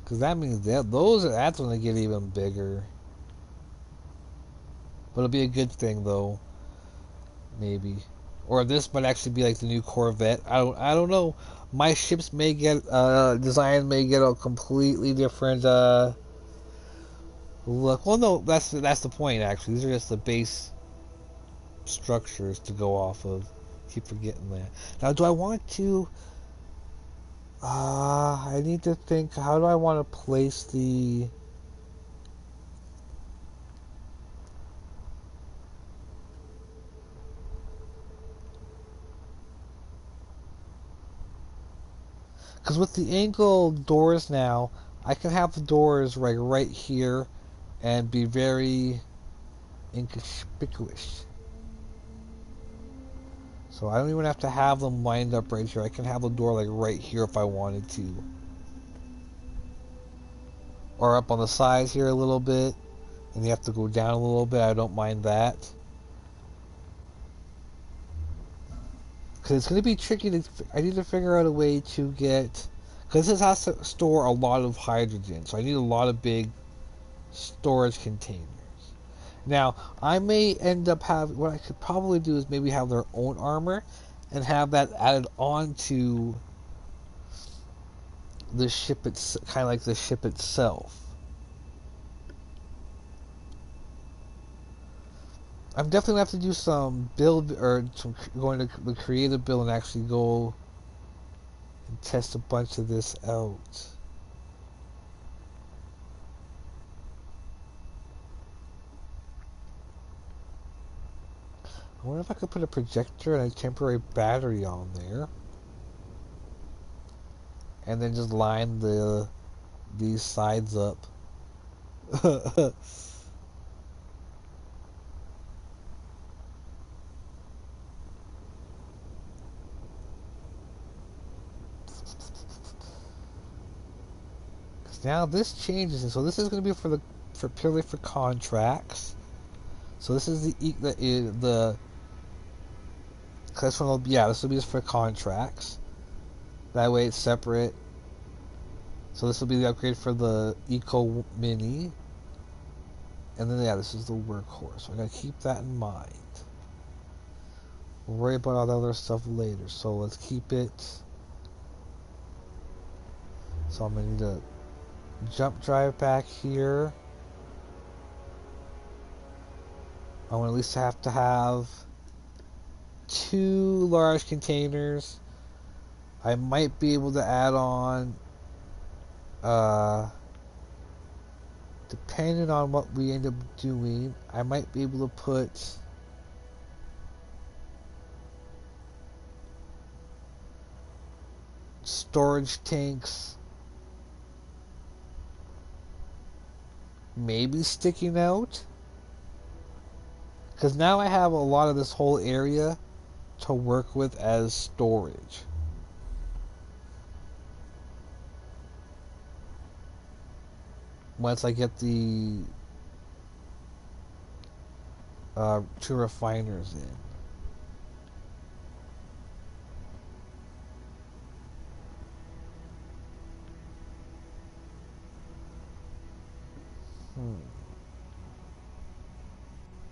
Because that means that's when they get even bigger. But it'll be a good thing though. Maybe. Or this might actually be like the new Corvette. I don't know. My ships may get design may get a completely different look. Well, no, that's the point actually. These are just the base structures to go off of. Keep forgetting that. Now, do I want to? I need to think. How do I want to place the? Because with the angle doors now, I can have the doors right here and be very inconspicuous. So I don't even have to have them lined up right here. I can have the door like right here if I wanted to. Or up on the sides here a little bit. And you have to go down a little bit. I don't mind that. Because it's going to be tricky. I need to figure out a way to get... Because this has to store a lot of hydrogen. So I need a lot of big storage containers. Now, I may end up having... What I could probably do is maybe have their own armor. And have that added onto the ship. It's kind of like the ship itself. I'm definitely going to have to do some build, or going to the creative build and actually go and test a bunch of this out. I wonder if I could put a projector and a temporary battery on there. And then just line these sides up. Now this changes, and so this is going to be for purely for contracts. So this is the this one will, yeah, this will be just for contracts. That way it's separate. So this will be the upgrade for the Eco Mini, and then yeah, this is the workhorse. So I gotta keep that in mind. We'll worry about all the other stuff later. So let's keep it. So I'm gonna need a jump drive back here. I'm gonna at least have to have 2 large containers. I might be able to add on, depending on what we end up doing, I might be able to put storage tanks maybe sticking out. Because now I have a lot of this whole area to work with as storage. Once I get the two refiners in.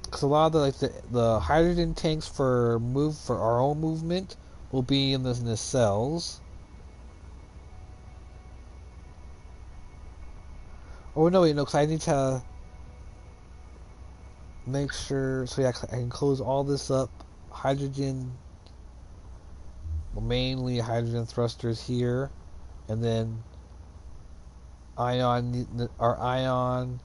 Because a lot of the hydrogen tanks for our own movement will be in the nacelles. Oh no, wait, no, because I need to make sure. So yeah, I can close all this up. Hydrogen, well, mainly hydrogen thrusters here, and then our ion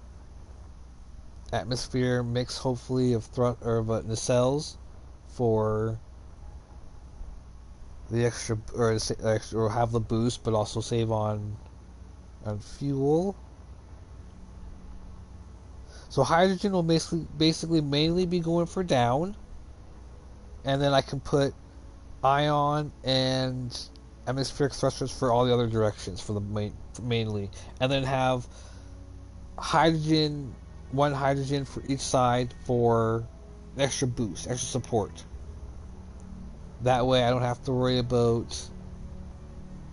atmosphere mix, hopefully of nacelles for the extra or have the boost, but also save on fuel. So hydrogen will basically mainly be going for down, and then I can put ion and atmospheric thrusters for all the other directions for the mainly, and then have one hydrogen for each side for extra boost, extra support. That way I don't have to worry about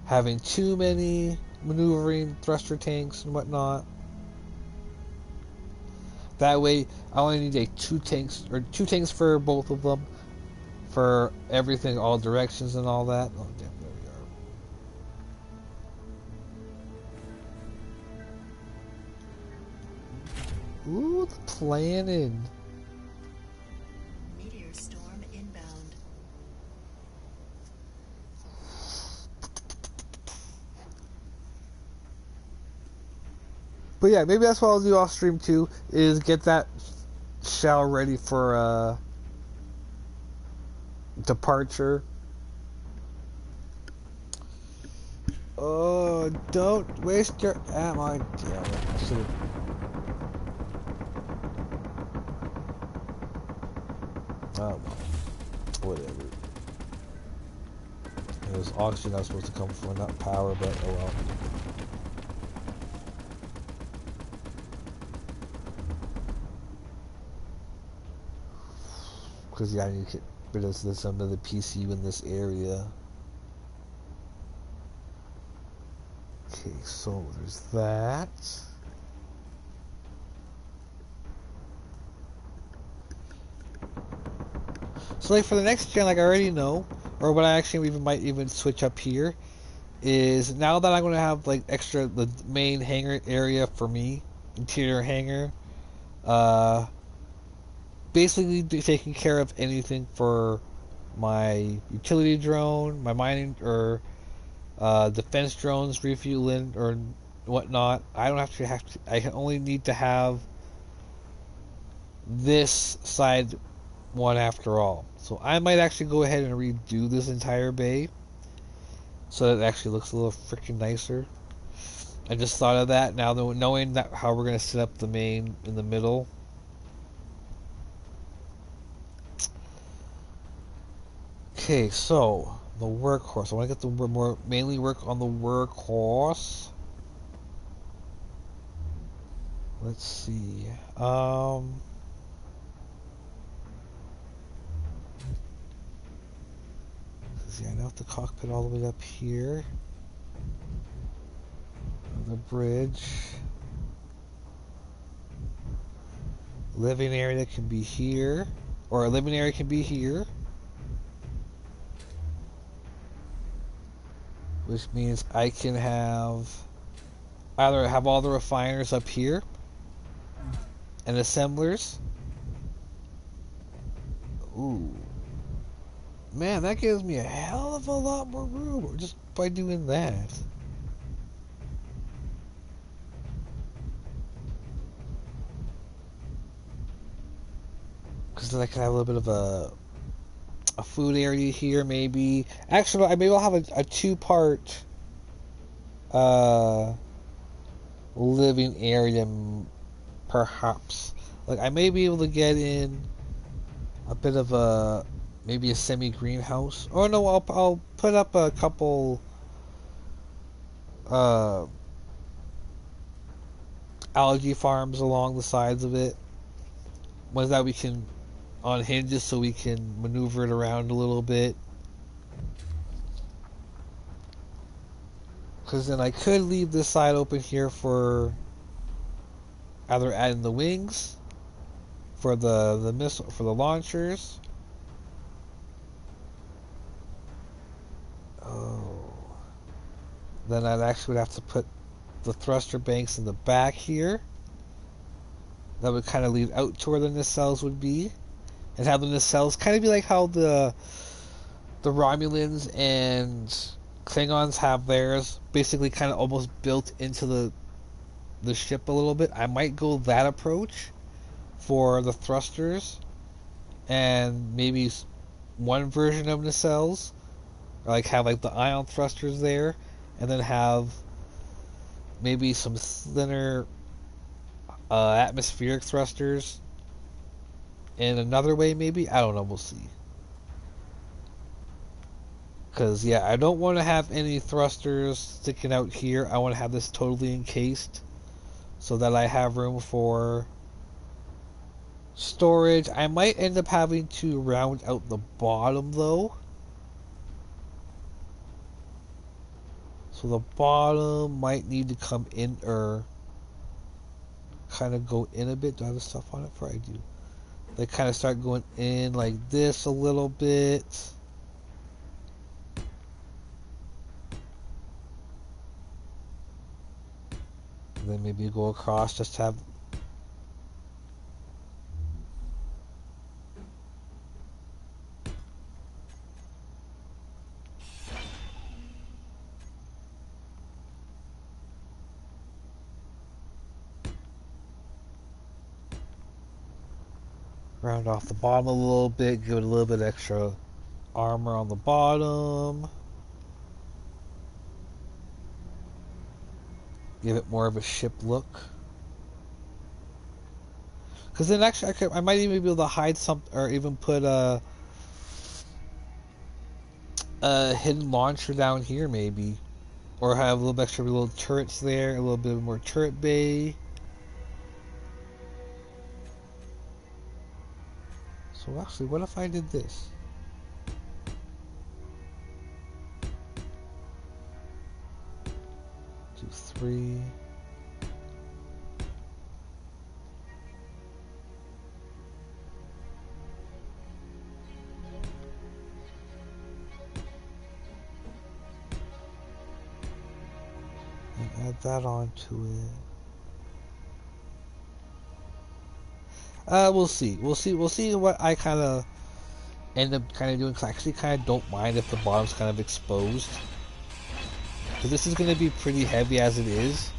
having too many maneuvering thruster tanks and whatnot. That way I only need two tanks for both of them for everything, all directions and all that. Oh damn, there we are. Ooh, the planning.
Meteor storm inbound.
But yeah, maybe that's what I'll do off stream too, is get that shell ready for departure. Oh, don't waste your ammo. Damn it. I should have. Oh well. Whatever. It was oxygen I was supposed to come for, not power, but oh well. Because yeah, I need to get rid of this under the PCU in this area. Okay, so there's that. So like for the next gen, like I already know, or what I actually might even switch up here, is now that I'm going to have like the main hangar area for me, interior hangar, basically taking care of anything for my utility drone, my mining or defense drones, refueling or whatnot. I don't have to. I only need to have this side one after all. So I might actually go ahead and redo this entire bay so that it actually looks a little freaking nicer. I just thought of that now, knowing that how we're gonna set up the main in the middle. Okay, so the workhorse. I want to get the mainly work on the workhorse. Let's see. See, I know the cockpit all the way up here. The bridge. Living area can be here, or a living area can be here. Which means I can either have all the refiners up here and assemblers. Ooh. Man, that gives me a hell of a lot more room just by doing that. Because then I can have a little bit of a food area here, maybe. Actually, maybe I'll have a two-part uh living area, perhaps. Like I may be able to get in a bit of a maybe a semi greenhouse. Or no, I'll put up a couple uh algae farms along the sides of it. Ones that we can on hinges so we can maneuver it around a little bit. Because then I could leave this side open here for either adding the wings for the missile for the launchers. Oh, then I'd actually would have to put the thruster banks in the back here. That would kind of lead out to where the nacelles would be, and have the nacelles kind of be like how the Romulans and Klingons have theirs, basically kind of almost built into the ship a little bit. I might go that approach for the thrusters, and maybe one version of nacelles, or like have like the ion thrusters there, and then have maybe some thinner atmospheric thrusters in another way. Maybe I don't know. We'll see. Because, yeah, I don't want to have any thrusters sticking out here. I want to have this totally encased so that I have room for storage. I might end up having to round out the bottom, though. So the bottom might need to come in, or kind of go in a bit. Do I have the stuff on it? For I do. They kind of start going in like this a little bit. And then maybe go across, just have round off the bottom a little bit, give it a little bit extra armor on the bottom. Give it more of a ship look. Because then actually I might even be able to hide some, or even put a hidden launcher down here maybe. Or have a little extra little turrets there, a little bit more turret bay. So actually, what if I did this? Two, three. And add that onto it. We'll see. We'll see. We'll see what I kind of end up kind of doing. Cause I actually kind of don't mind if the bottom's kind of exposed. Because this is going to be pretty heavy as it is,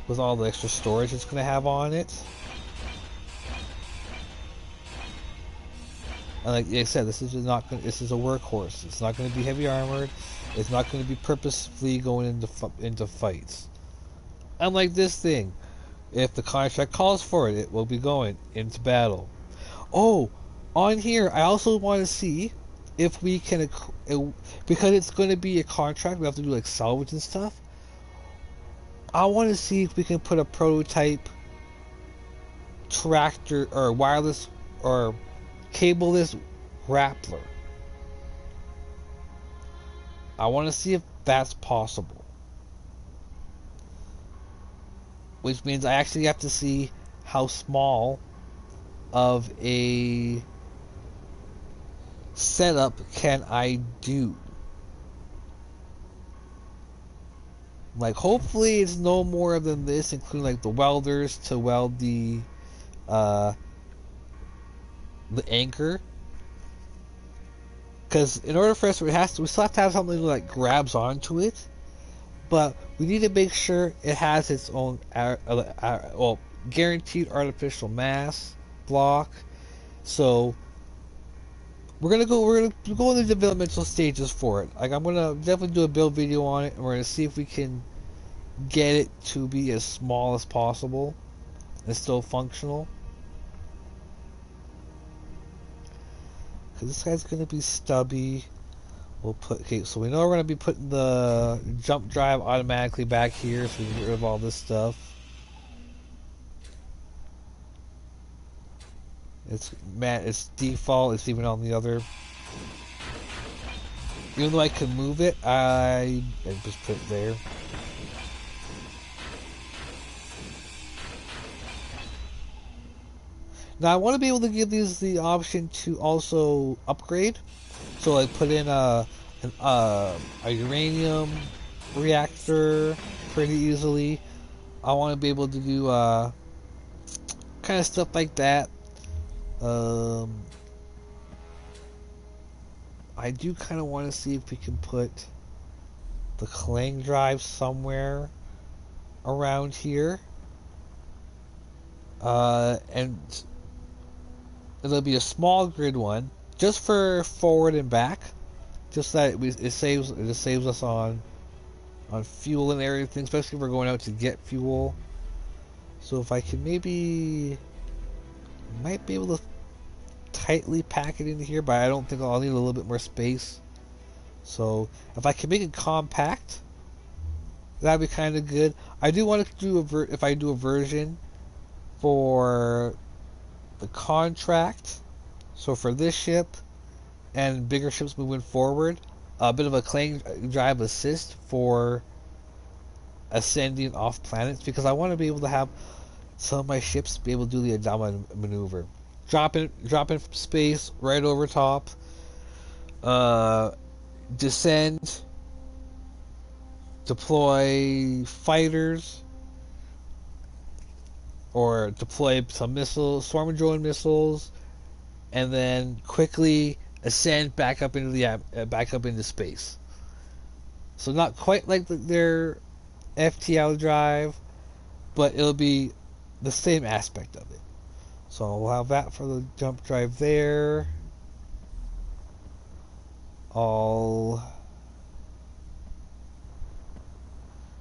with all the extra storage it's going to have on it. And like I said, this is not going. This is a workhorse. It's not going to be heavy armored. It's not going to be purposefully going into fights. Unlike this thing, if the contract calls for it, it will be going into battle. Oh, on here, I also want to see if we can, because it's going to be a contract, we have to do like salvage and stuff. I want to see if we can put a prototype tractor or wireless or cableless grappler. I want to see if that's possible. Which means I actually have to see how small of a setup can I do. Like, hopefully it's no more than this, including like the welders to weld the anchor. Because in order for us, we still have to have something that like grabs onto it. But we need to make sure it has its own guaranteed artificial mass block. So We're gonna go in the developmental stages for it. Like I'm gonna definitely do a build video on it, and we're gonna see if we can get it to be as small as possible and still functional. Cause this guy's gonna be stubby. We'll put okay, so we know we're gonna be putting the jump drive automatically back here, so we can get rid of all this stuff. It's default. It's even on the other. Even though I can move it, I just put it there. Now I want to be able to give these the option to also upgrade. So like put in a uranium reactor pretty easily. I want to be able to do kind of stuff like that. I do kind of want to see if we can put the Clang drive somewhere around here. And it'll be a small grid one, just for forward and back, just that it saves us on fuel and everything, especially if we're going out to get fuel. So if I can might be able to tightly pack it into here, but I don't think I'll need a little bit more space. So if I can make it compact, that'd be kind of good. I do want to do if I do a version for the contract, so for this ship and bigger ships moving forward, a bit of a Clang drive assist for ascending off planets, because I want to be able to have some of my ships be able to do the Adama maneuver, drop in from space right over top, descend, deploy fighters, or deploy some missiles, swarm and drone missiles, and then quickly ascend back up into space. So not quite like their FTL drive, but it'll be the same aspect of it. So we'll have that for the jump drive there.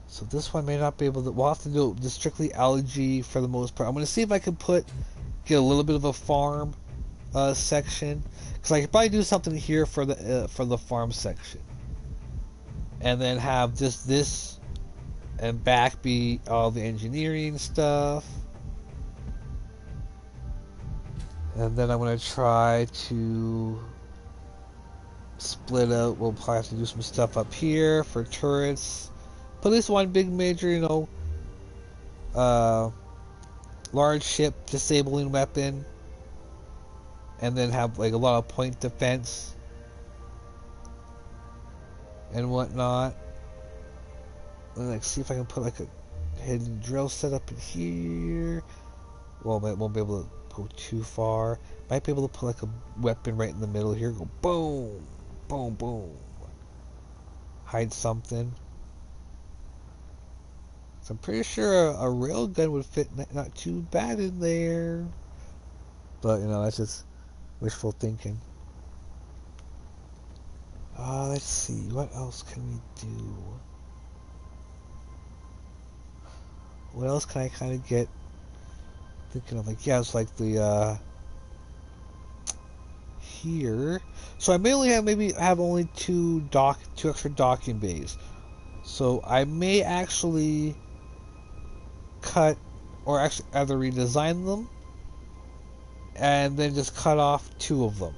So this one may not be able to. We'll have to do just strictly algae for the most part. I'm going to see if I can get a little bit of a farm section, because I could probably do something here for the farm section, and then have just this and back be all the engineering stuff. And then I'm going to try to split out. We'll probably have to do some stuff up here for turrets. Put at least one big major, large ship disabling weapon. And then have like a lot of point defense and whatnot. And like see if I can put like a hidden drill set up in here. Well, I won't be able to go too far. Might be able to put like a weapon right in the middle here. Go boom, boom, boom. Hide something. So I'm pretty sure a railgun would fit not too bad in there. But that's just wishful thinking. Let's see. What else can we do? What else can I kind of get? Thinking of it's like the here. So I may have only two extra docking bays. So I may actually cut, or actually either redesign them and then just cut off two of them.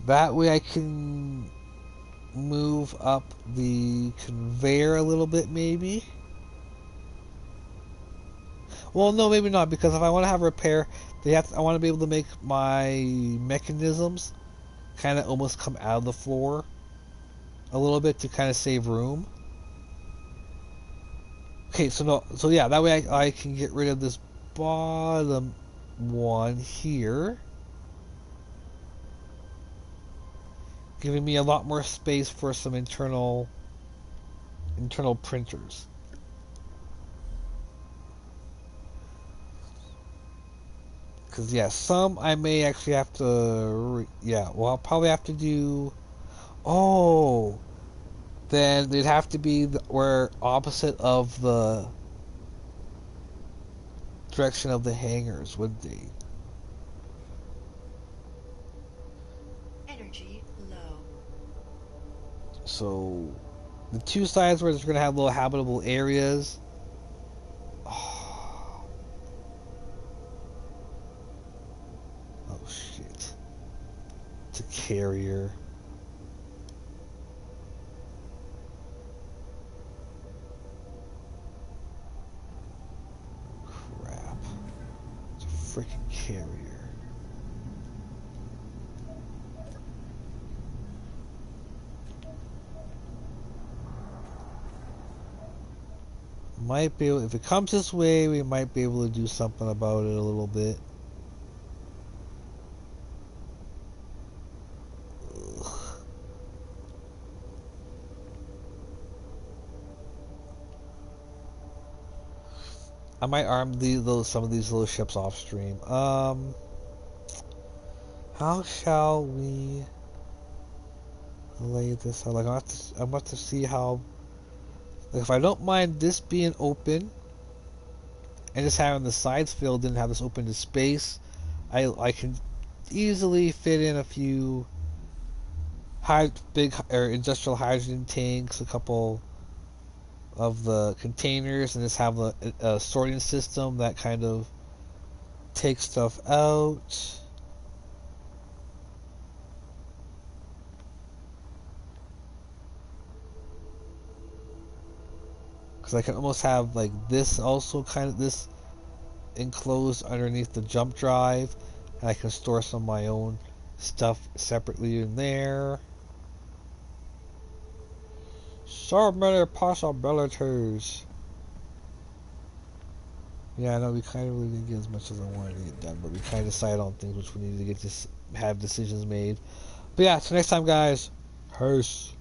That way I can move up the conveyor a little bit, maybe. Well, no, maybe not, because if I want to have repair, I want to be able to make my mechanisms kind of almost come out of the floor a little bit to kind of save room. Okay, so yeah, that way I can get rid of this bottom one here, giving me a lot more space for some internal printers. Because, yeah, some I may actually have to... yeah, well, I'll probably have to do... Oh! Then they'd have to be where opposite of the direction of the hangars, would they?
Energy low.
So, the two sides where it's going to have little habitable areas. Oh, oh shit. It's a carrier. Crap. It's a freaking carrier. Might be able, if it comes this way, we might be able to do something about it a little bit. Ugh. I might arm some of these little ships off stream. How shall we lay this out? Like I want to see how. Like if I don't mind this being open and just having the sides filled in, have this open to space, I can easily fit in a few big or industrial hydrogen tanks, a couple of the containers, and just have a sorting system that kind of takes stuff out. Because I can almost have like this also kind of this enclosed underneath the jump drive, and I can store some of my own stuff separately in there. So many possibilities. Yeah, I know we kind of really didn't get as much as I wanted to get done, but we kind of decided on things which we needed to have decisions made. But yeah, so next time, guys, peace.